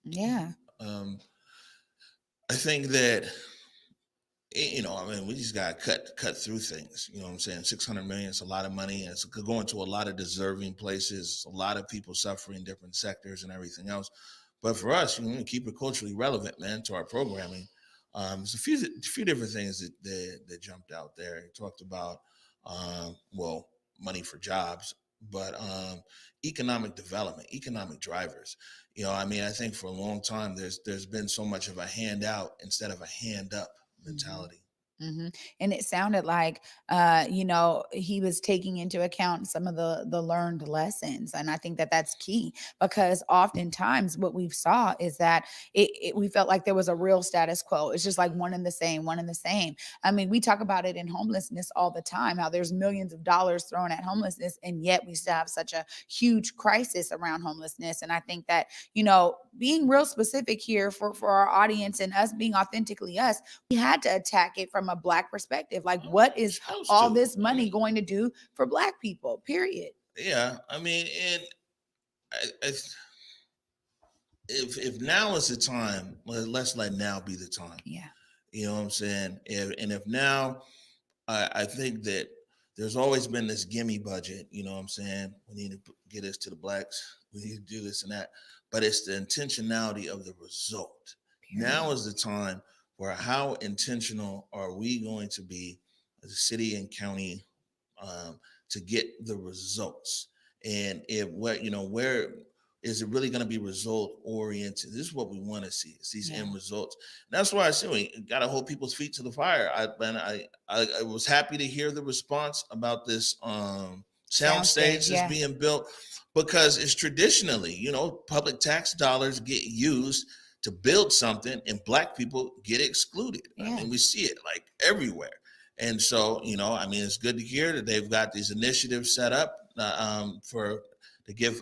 Yeah.
I think that, we just got to cut through things. You know what I'm saying? 600 million is a lot of money, and it's going to a lot of deserving places, a lot of people suffering in different sectors and everything else. But for us, keep it culturally relevant, man, to our programming. There's a few different things that jumped out there. He talked about, money for jobs, but economic development, economic drivers. I think for a long time there's been so much of a handout instead of a hand up mentality.
Mm-hmm. And it sounded like, he was taking into account some of the learned lessons. And I think that that's key, because oftentimes what we saw is that we felt like there was a real status quo. It's just like one and the same. I mean, we talk about it in homelessness all the time, how there's millions of dollars thrown at homelessness, and yet we still have such a huge crisis around homelessness. And I think that, being real specific here for our audience and us being authentically us, we had to attack it from a Black perspective. Like, what is all this money going to do for Black people, period?
Yeah. I mean, and if now is the time, let's let now be the time.
Yeah.
You know what I'm saying? If now, I think that there's always been this gimme budget, you know what I'm saying? We need to get this to the Blacks. We need to do this and that. But it's the intentionality of the result. Period. Now is the time where how intentional are we going to be as a city and county to get the results? And where is it really going to be result oriented? This is what we want to see. It's these end results. And that's why I say we got to hold people's feet to the fire. I was happy to hear the response about this soundstage that's being built, because it's traditionally, public tax dollars get used to build something, and Black people get excluded.
Yeah.
I mean, we see it like everywhere. And so, I mean, it's good to hear that they've got these initiatives set up to give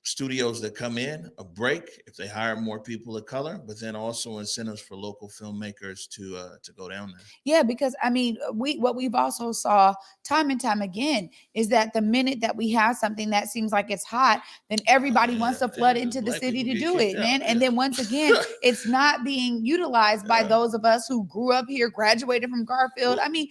studios that come in a break if they hire more people of color, but then also incentives for local filmmakers to go down there.
Yeah, because I mean, what we've also saw time and time again is that the minute that we have something that seems like it's hot, then everybody wants to flood into the city to do it, man. And then once again, it's not being utilized by those of us who grew up here, graduated from Garfield. I mean,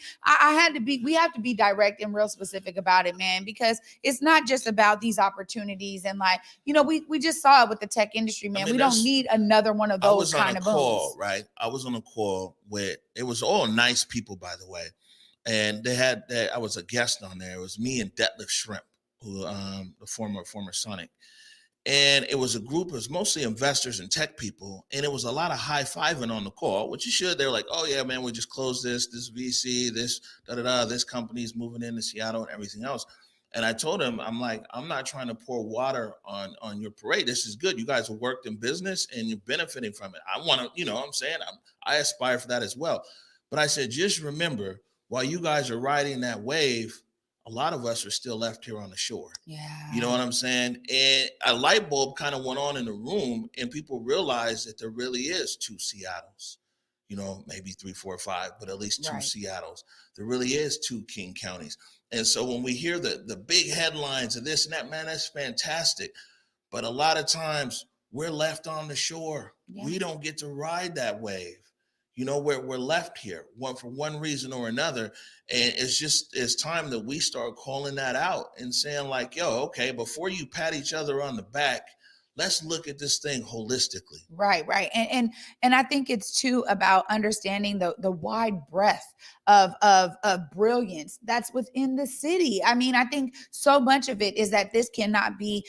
we have to be direct and real specific about it, man, because it's not just about these opportunities. And like, we just saw it with the tech industry, man. We don't need another one of those kind of booms.
Right? I was on a call with, it was all nice people, by the way. And I was a guest on there. It was me and Detlef Shrimp, who the former Sonic. And it was a group, it was mostly investors and tech people. And it was a lot of high-fiving on the call, which you should. They were like, oh yeah, man, we just closed this VC, this this company's moving into Seattle and everything else. And I told him, I'm like, I'm not trying to pour water on your parade. This is good. You guys have worked in business and you're benefiting from it. I want to, what I'm saying, I aspire for that as well. But I said, just remember, while you guys are riding that wave, a lot of us are still left here on the shore.
Yeah.
You know what I'm saying? And a light bulb kind of went on in the room, and people realized that there really is 2 Seattles. Maybe 3, 4, 5, but at least 2 Seattles. There really is 2 King counties. And so when we hear the big headlines of this and that, man, that's fantastic. But a lot of times we're left on the shore. Yeah. We don't get to ride that wave. We're left here for one reason or another. And it's time that we start calling that out and saying like, yo, okay, before you pat each other on the back, let's look at this thing holistically.
Right. And I think it's too about understanding the wide breadth of brilliance that's within the city. I mean, I think so much of it is that this cannot be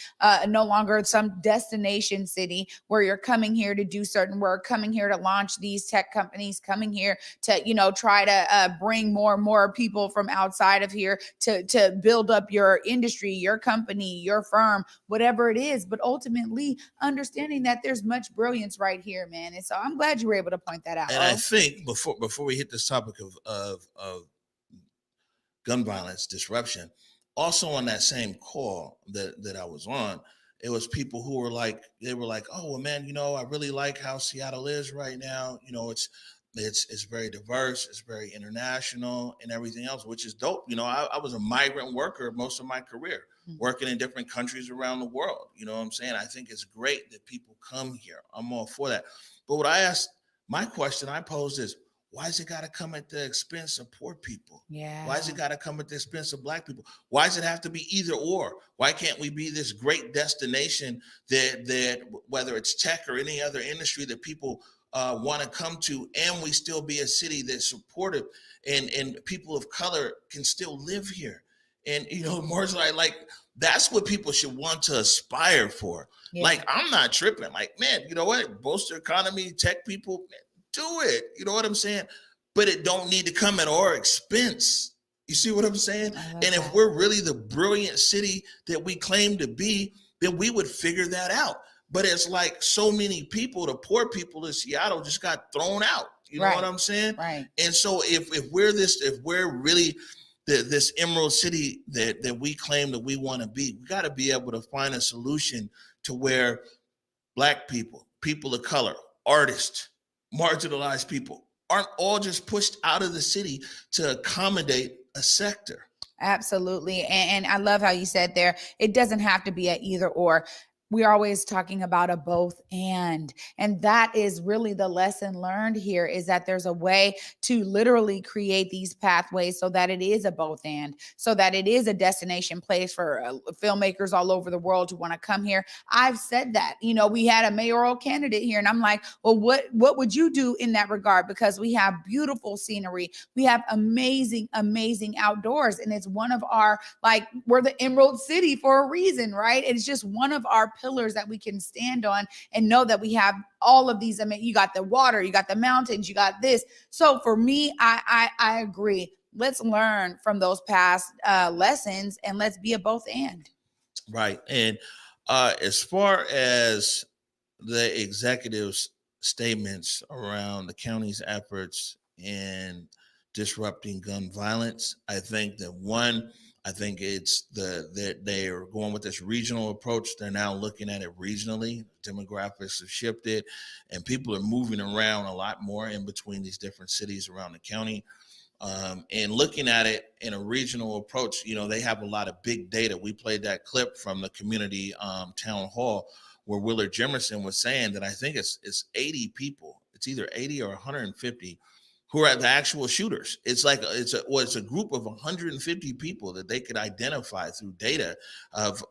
no longer some destination city where you're coming here to do certain work, coming here to launch these tech companies, coming here to, try to bring more and more people from outside of here to build up your industry, your company, your firm, whatever it is. But ultimately understanding that there's much brilliance right here, man. And so I'm glad you were able to point that out.
And I think before we hit this topic of gun violence disruption, also on that same call that I was on, it was people who were like, oh, well, man, I really like how Seattle is right now. It's very diverse, it's very international and everything else, which is dope. I was a migrant worker most of my career, working in different countries around the world. You know what I'm saying? I think it's great that people come here. I'm all for that. But my question I posed is, why does it got to come at the expense of poor people?
Yeah.
Why does it got to come at the expense of Black people? Why does it have to be either or? Why can't we be this great destination that whether it's tech or any other industry that people want to come to, and we still be a city that's supportive and people of color can still live here? And, marginalized, like, that's what people should want to aspire for. Yeah. Like, I'm not tripping. Like, man, you know what? Bolster economy, tech people, man, do it. You know what I'm saying? But it don't need to come at our expense. You see what I'm saying? And if we're really the brilliant city that we claim to be, then we would figure that out. But it's like so many people, the poor people in Seattle just got thrown out. You know what I'm saying?
Right.
And so if we're really this emerald city that we claim that we want to be, we got to be able to find a solution to where Black people, people of color, artists, marginalized people aren't all just pushed out of the city to accommodate a sector.
Absolutely. And I love how you said there, it doesn't have to be an either or. We're always talking about a both and that is really the lesson learned here, is that there's a way to literally create these pathways so that it is a both and, so that it is a destination place for filmmakers all over the world to want to come here. I've said that, we had a mayoral candidate here and I'm like, well, what would you do in that regard? Because we have beautiful scenery. We have amazing, amazing outdoors. And it's one of our, we're the Emerald City for a reason, right? It's just one of our pillars that we can stand on and know that we have all of these. I mean, you got the water, you got the mountains, you got this. So for me, I agree. Let's learn from those past lessons and let's be a both and.
Right. And as far as the executive's statements around the county's efforts in disrupting gun violence. I think that I think it's that they are going with this regional approach. They're now looking at it regionally. Demographics have shifted, and people are moving around a lot more in between these different cities around the county. And looking at it in a regional approach, they have a lot of big data. We played that clip from the community town hall where Willard Jimerson was saying that I think it's 80 people. It's either 80 or 150 who are the actual shooters. It's a group of 150 people that they could identify through data of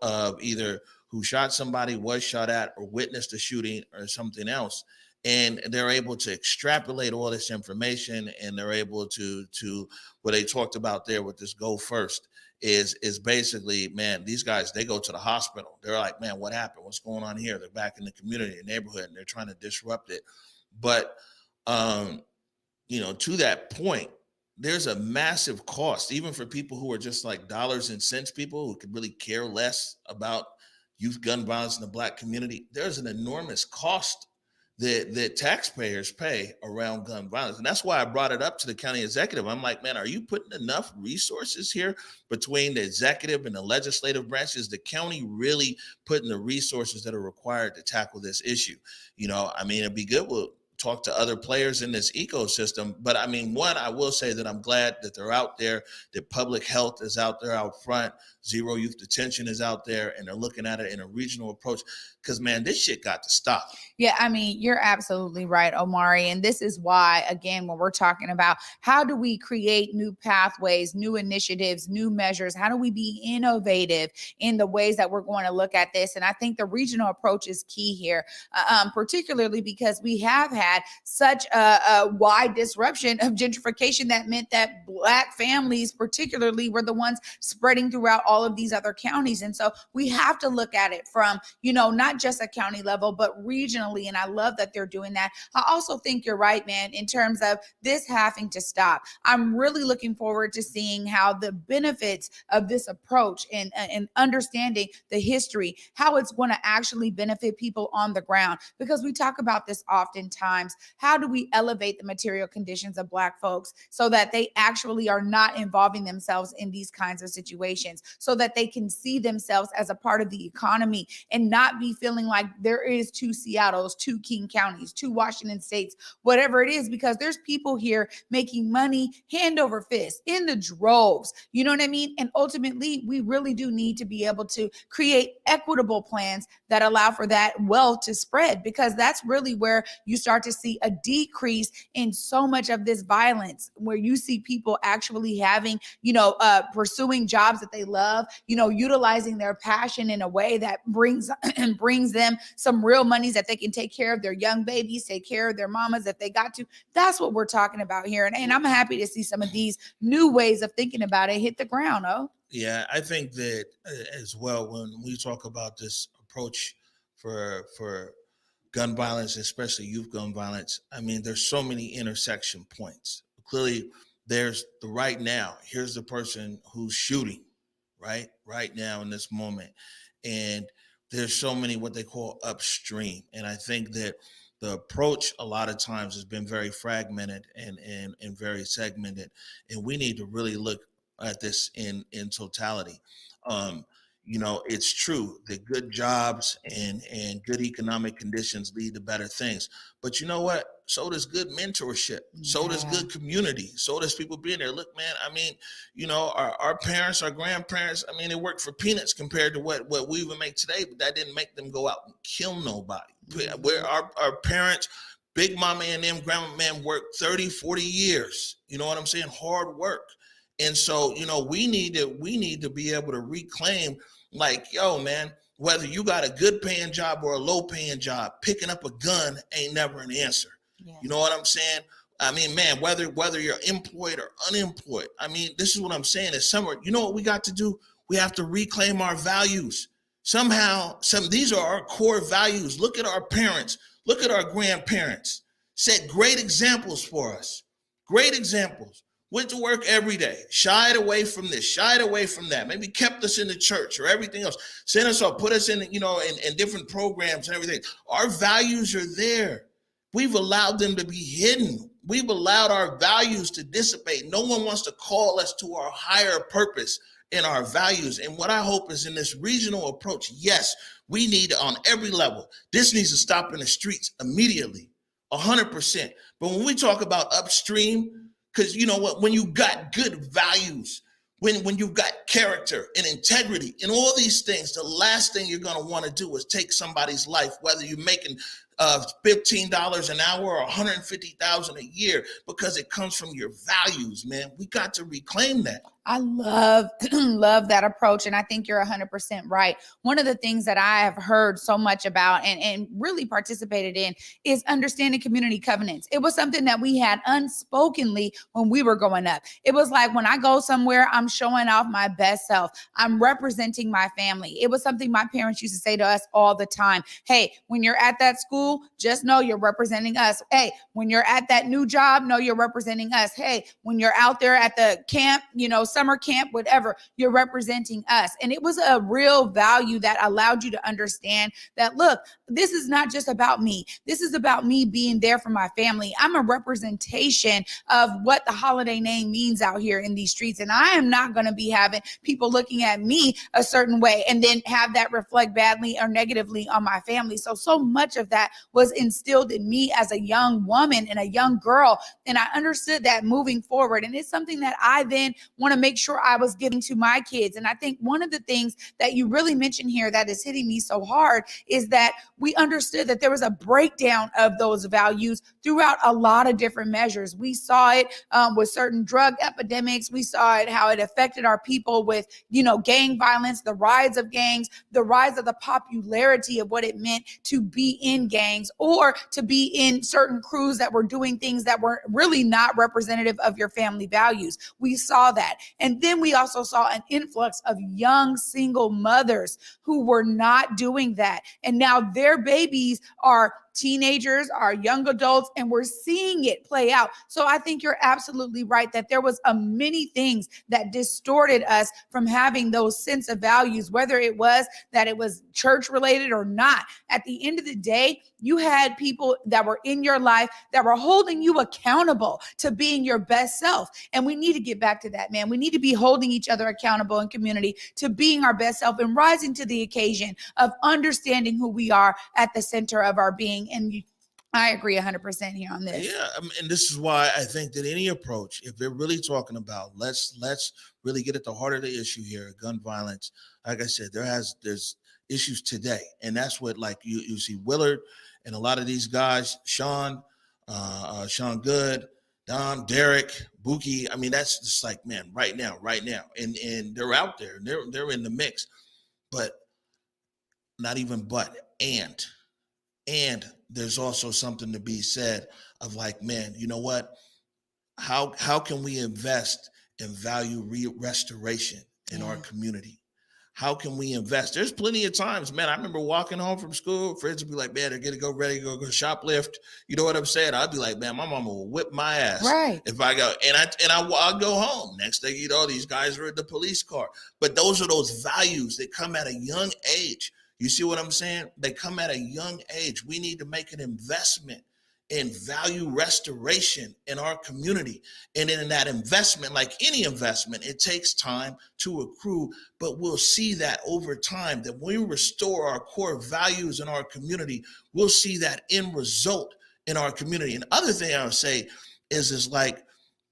either who shot somebody, was shot at, or witnessed a shooting or something else. And they're able to extrapolate all this information, and they're able to what they talked about there with this go first is basically, man, these guys, they go to the hospital. They're like, man, what happened? What's going on here? They're back in the community, neighborhood, and they're trying to disrupt it. But, to that point, there's a massive cost, even for people who are just like dollars and cents people who could really care less about youth gun violence in the Black community. There's an enormous cost that taxpayers pay around gun violence. And that's why I brought it up to the county executive. I'm like, man, are you putting enough resources here between the executive and the legislative branches? The county really putting the resources that are required to tackle this issue? It'd be good. We'll talk to other players in this ecosystem. But I will say that I'm glad that they're out there, that public health is out there out front, zero youth detention is out there, and they're looking at it in a regional approach. Because, man, this shit got to stop.
Yeah, you're absolutely right, Omari. And this is why, again, when we're talking about how do we create new pathways, new initiatives, new measures, how do we be innovative in the ways that we're going to look at this? And I think the regional approach is key here, particularly because we have had such a wide disruption of gentrification that meant that Black families particularly were the ones spreading throughout all of these other counties. And so we have to look at it from, not just a county level, but regionally. And I love that they're doing that. I also think you're right, man, in terms of this having to stop. I'm really looking forward to seeing how the benefits of this approach and understanding the history, how it's going to actually benefit people on the ground. Because we talk about this oftentimes. How do we elevate the material conditions of Black folks so that they actually are not involving themselves in these kinds of situations, so that they can see themselves as a part of the economy and not be feeling like there is two Seattles, two King counties, two Washington states, whatever it is, because there's people here making money hand over fist in the droves. You know what I mean? And ultimately, we really do need to be able to create equitable plans that allow for that wealth to spread, because that's really where you start to see a decrease in so much of this violence, where you see people actually having, pursuing jobs that they love, utilizing their passion in a way that brings them some real monies that they can take care of their young babies, take care of their mamas if they got to. That's what we're talking about here. And I'm happy to see some of these new ways of thinking about it hit the ground.
Yeah, I think that as well, when we talk about this approach for gun violence, especially youth gun violence, there's so many intersection points. Clearly, there's the right now. Here's the person who's shooting, right now in this moment. And there's so many what they call upstream. And I think that the approach a lot of times has been very fragmented and very segmented. And we need to really look at this in totality. It's true that good jobs and good economic conditions lead to better things. But you know what? So does good mentorship. So does good community. So does people being there. Look, man, our parents, our grandparents, they worked for peanuts compared to what we would make today, but that didn't make them go out and kill nobody. Where our parents, Big Mama and them, Grandma man worked 30, 40 years. You know what I'm saying? Hard work. And so, we need to be able to reclaim, like, yo, man, whether you got a good paying job or a low paying job, picking up a gun ain't never an answer. Yeah. You know what I'm saying? Man, whether you're employed or unemployed, this is what I'm saying is somewhere, you know what we got to do? We have to reclaim our values. Somehow, these are our core values. Look at our parents. Look at our grandparents. Set great examples for us. Great examples. went to work every day, shied away from this, shied away from that, maybe kept us in the church or everything else, sent us off, put us in, in different programs and everything. Our values are there. We've allowed them to be hidden. We've allowed our values to dissipate. No one wants to call us to our higher purpose in our values. And what I hope is in this regional approach, yes, we need on every level. This needs to stop in the streets immediately, 100%. But when we talk about upstream, because you know what, when you got good values, when you've got character and integrity and all these things, the last thing you're going to want to do is take somebody's life, whether you're making $15 an hour or $150,000 a year, because it comes from your values, man. We got to reclaim that.
I love that approach. And I think you're 100% right. One of the things that I have heard so much about and really participated in is understanding community covenants. It was something that we had unspokenly when we were growing up. It was like, when I go somewhere, I'm showing off my best self. I'm representing my family. It was something my parents used to say to us all the time. Hey, when you're at that school, just know you're representing us. Hey, when you're at that new job, know you're representing us. Hey, when you're out there at the camp, summer camp, whatever, you're representing us. And it was a real value that allowed you to understand that, look, this is not just about me. This is about me being there for my family. I'm a representation of what the holiday name means out here in these streets. And I am not going to be having people looking at me a certain way and then have that reflect badly or negatively on my family. So much of that was instilled in me as a young woman and a young girl. And I understood that moving forward. And it's something that I then want to make sure I was giving to my kids. And I think one of the things that you really mentioned here that is hitting me so hard is that we understood that there was a breakdown of those values throughout a lot of different measures. We saw it with certain drug epidemics. We saw it, how it affected our people with, gang violence, the rise of gangs, the rise of the popularity of what it meant to be in gangs or to be in certain crews that were doing things that were really not representative of your family values. We saw that. And then we also saw an influx of young single mothers who were not doing that. And now their babies are teenagers, are young adults, and we're seeing it play out. So I think you're absolutely right that there was many things that distorted us from having those sense of values, whether it was that it was church related or not. At the end of the day, you had people that were in your life that were holding you accountable to being your best self. And we need to get back to that, man. We need to be holding each other accountable in community to being our best self and rising to the occasion of understanding who we are at the center of our being. And I agree 100% here on this.
Yeah, and this is why I think that any approach, if they're really talking about let's really get at the heart of the issue here, gun violence. Like I said, there's issues today, and that's what, like, you see Willard and a lot of these guys, Sean Good, Dom, Derrick, Buki. I mean, that's just like, man, right now, and they're out there, they're in the mix, but not even and there's also something to be said of like, man, you know what? How can we invest in value restoration in our community? How can we invest? There's plenty of times, man. I remember walking home from school, friends would be like, man, they're gonna go ready to go shoplift. You know what I'm saying? I'd be like, man, my mama will whip my ass if I go. And I'll go home. Next thing you know, these guys are in the police car. But those are those values that come at a young age. You see what I'm saying? They come at a young age. We need to make an investment in value restoration in our community. And in that investment, like any investment, it takes time to accrue, but we'll see that over time, that when we restore our core values in our community, we'll see that end result in our community. And other thing I would say is like,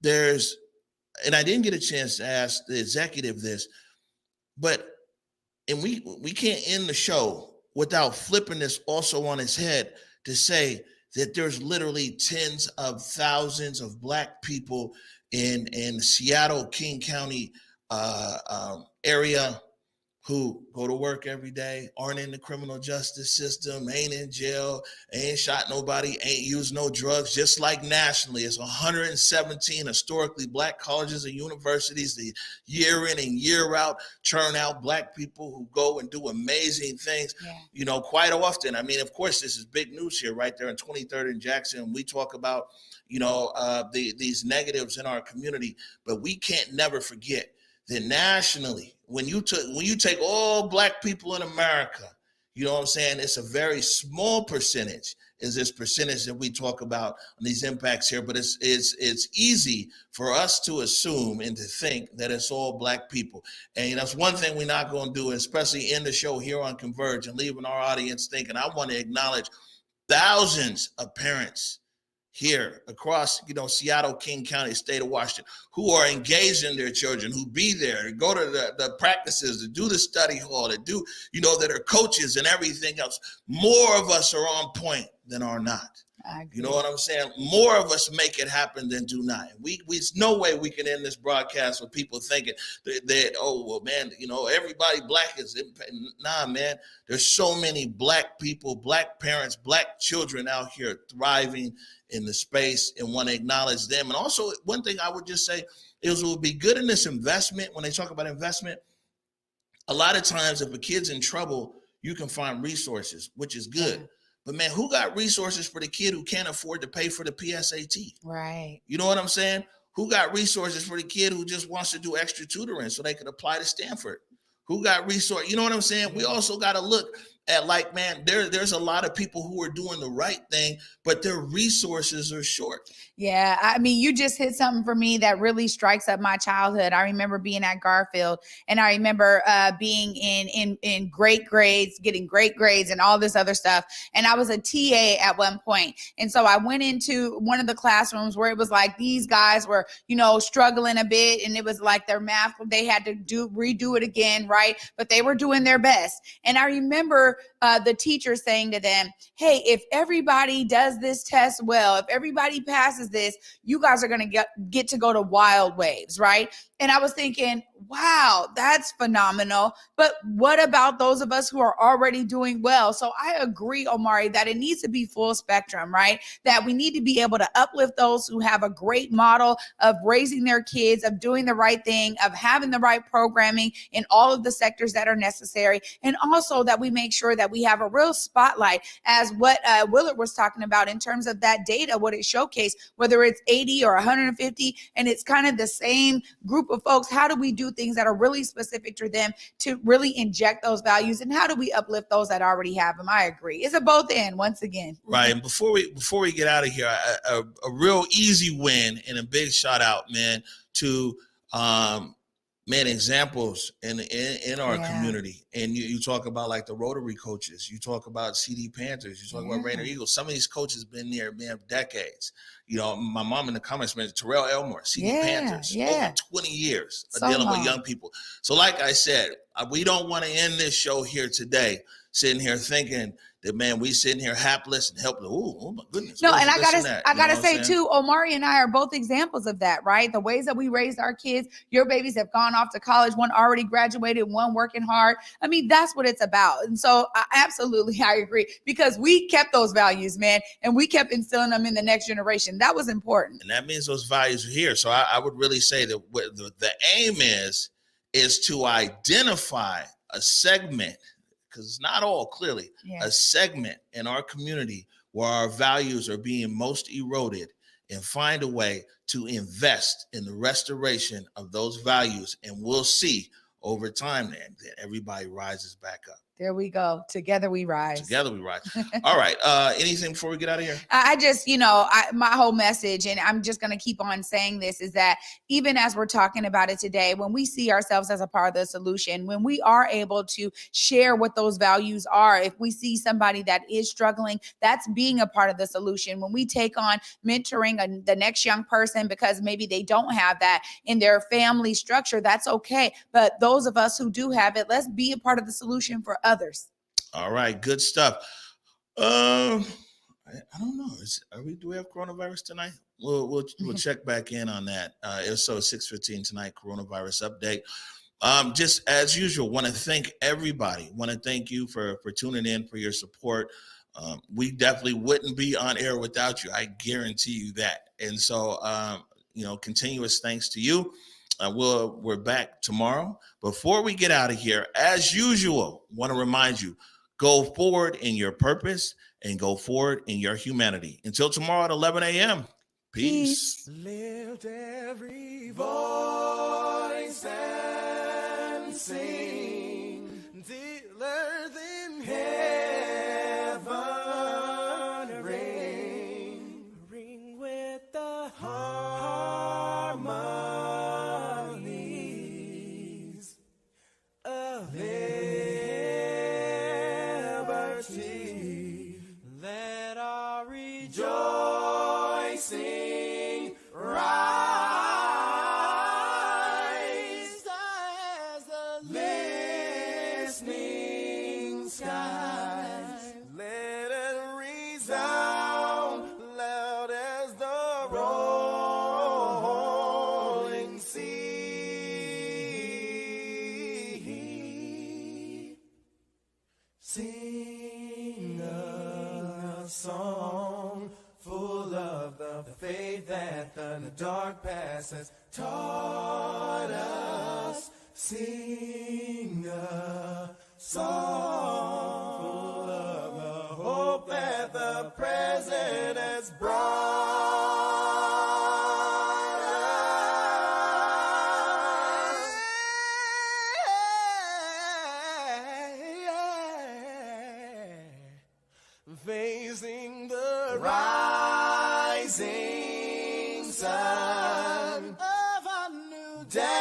and I didn't get a chance to ask the executive this, but and we can't end the show without flipping this also on its head to say that there's literally tens of thousands of Black people in Seattle, King County area who go to work every day, aren't in the criminal justice system, ain't in jail, ain't shot nobody, ain't used no drugs, just like nationally. It's 117 historically Black colleges and universities, the year in and year out, churn out Black people who go and do amazing things, quite often. I mean, of course, this is big news here right there in 23rd and Jackson. We talk about, these negatives in our community, but we can't never forget that nationally, when you take all Black people in America, you know what I'm saying, it's a very small percentage is this percentage that we talk about on these impacts here, but it's easy for us to assume and to think that it's all Black people. And that's one thing we're not going to do, especially in the show here on Converge, and leaving our audience thinking. I want to acknowledge thousands of parents here across, Seattle, King County, state of Washington, who are engaged in their children, who be there, to go to the practices, to do the study hall, to do, that are coaches and everything else. More of us are on point than are not. You know what I'm saying? More of us make it happen than do not. There's no way we can end this broadcast with people thinking that oh, well, man, everybody Black is, nah, man. There's so many Black people, Black parents, Black children out here thriving in the space, and want to acknowledge them. And also, one thing I would just say is it would be good in this investment. When they talk about investment, a lot of times if a kid's in trouble, you can find resources, which is good. But man, who got resources for the kid who can't afford to pay for the PSAT?
Right.
You know what I'm saying? Who got resources for the kid who just wants to do extra tutoring so they could apply to Stanford? Who got resources? You know what I'm saying? We also got to look at, like, man, there's a lot of people who are doing the right thing, but their resources are short.
Yeah, I mean, you just hit something for me that really strikes up my childhood. I remember being at Garfield, and I remember being in great grades, getting great grades, and all this other stuff. And I was a TA at one point, and so I went into one of the classrooms where it was like these guys were, struggling a bit, and it was like their math, they had to redo it again, right? But they were doing their best, and I remember the teacher saying to them, "Hey, if everybody does this test well, if everybody passes this, you guys are going to get to go to Wild Waves," right? And I was thinking, wow, that's phenomenal. But what about those of us who are already doing well? So I agree, Omari, that it needs to be full spectrum, right? That we need to be able to uplift those who have a great model of raising their kids, of doing the right thing, of having the right programming in all of the sectors that are necessary. And also that we make sure that we have a real spotlight, as what Willard was talking about in terms of that data, what it showcased, whether it's 80 or 150, and it's kind of the same group of folks. How do we do things that are really specific to them to really inject those values, and how do we uplift those that already have them? I agree. It's a both end once again.
Right. And before we get out of here, a real easy win and a big shout out, man, to examples in our community. And you talk about like the Rotary coaches, you talk about CD Panthers, you talk about Rainer Eagles. Some of these coaches been there, man, decades. My mom in the comments mentioned Terrell Elmore, CD Panthers, over 20 years of dealing with young people. So like I said, we don't want to end this show here today sitting here thinking that, man, we sitting here hapless and helpless. Oh my goodness.
No, and I gotta say too, Omari and I are both examples of that, right? The ways that we raised our kids. Your babies have gone off to college, one already graduated, one working hard. I mean, that's what it's about. And so I agree, because we kept those values, man, and we kept instilling them in the next generation. That was important.
And that means those values are here. So I would really say that the aim is to identify a segment, because it's not all, clearly, a segment in our community where our values are being most eroded, and find a way to invest in the restoration of those values. And we'll see over time that everybody rises back up.
There we go. Together we rise.
Together we rise. All right. Anything before we get out of here?
I just, my whole message, and I'm just going to keep on saying this, is that even as we're talking about it today, when we see ourselves as a part of the solution, when we are able to share what those values are, if we see somebody that is struggling, that's being a part of the solution. When we take on mentoring the next young person because maybe they don't have that in their family structure, that's okay. But those of us who do have it, let's be a part of the solution for others.
All right, good stuff. I don't know. Do we have coronavirus tonight? We'll check back in on that. If so, 6:15 tonight, coronavirus update. Just as usual, want to thank everybody. Want to thank you for tuning in, for your support. We definitely wouldn't be on air without you. I guarantee you that. And so, continuous thanks to you. We're back tomorrow. Before we get out of here, as usual, want to remind you, go forward in your purpose and go forward in your humanity. Until tomorrow at 11 a.m. Peace.
Lift every voice and sing till earth in heaven ring with the harmonies of liberty. Let our rejoicing rise as the listening skies. Let it resound loud as the rolling sea. Sing a song full of the faith that the dark past has taught us. Sing a song full of the hope that the present has brought us. Facing the rising sun of a new day.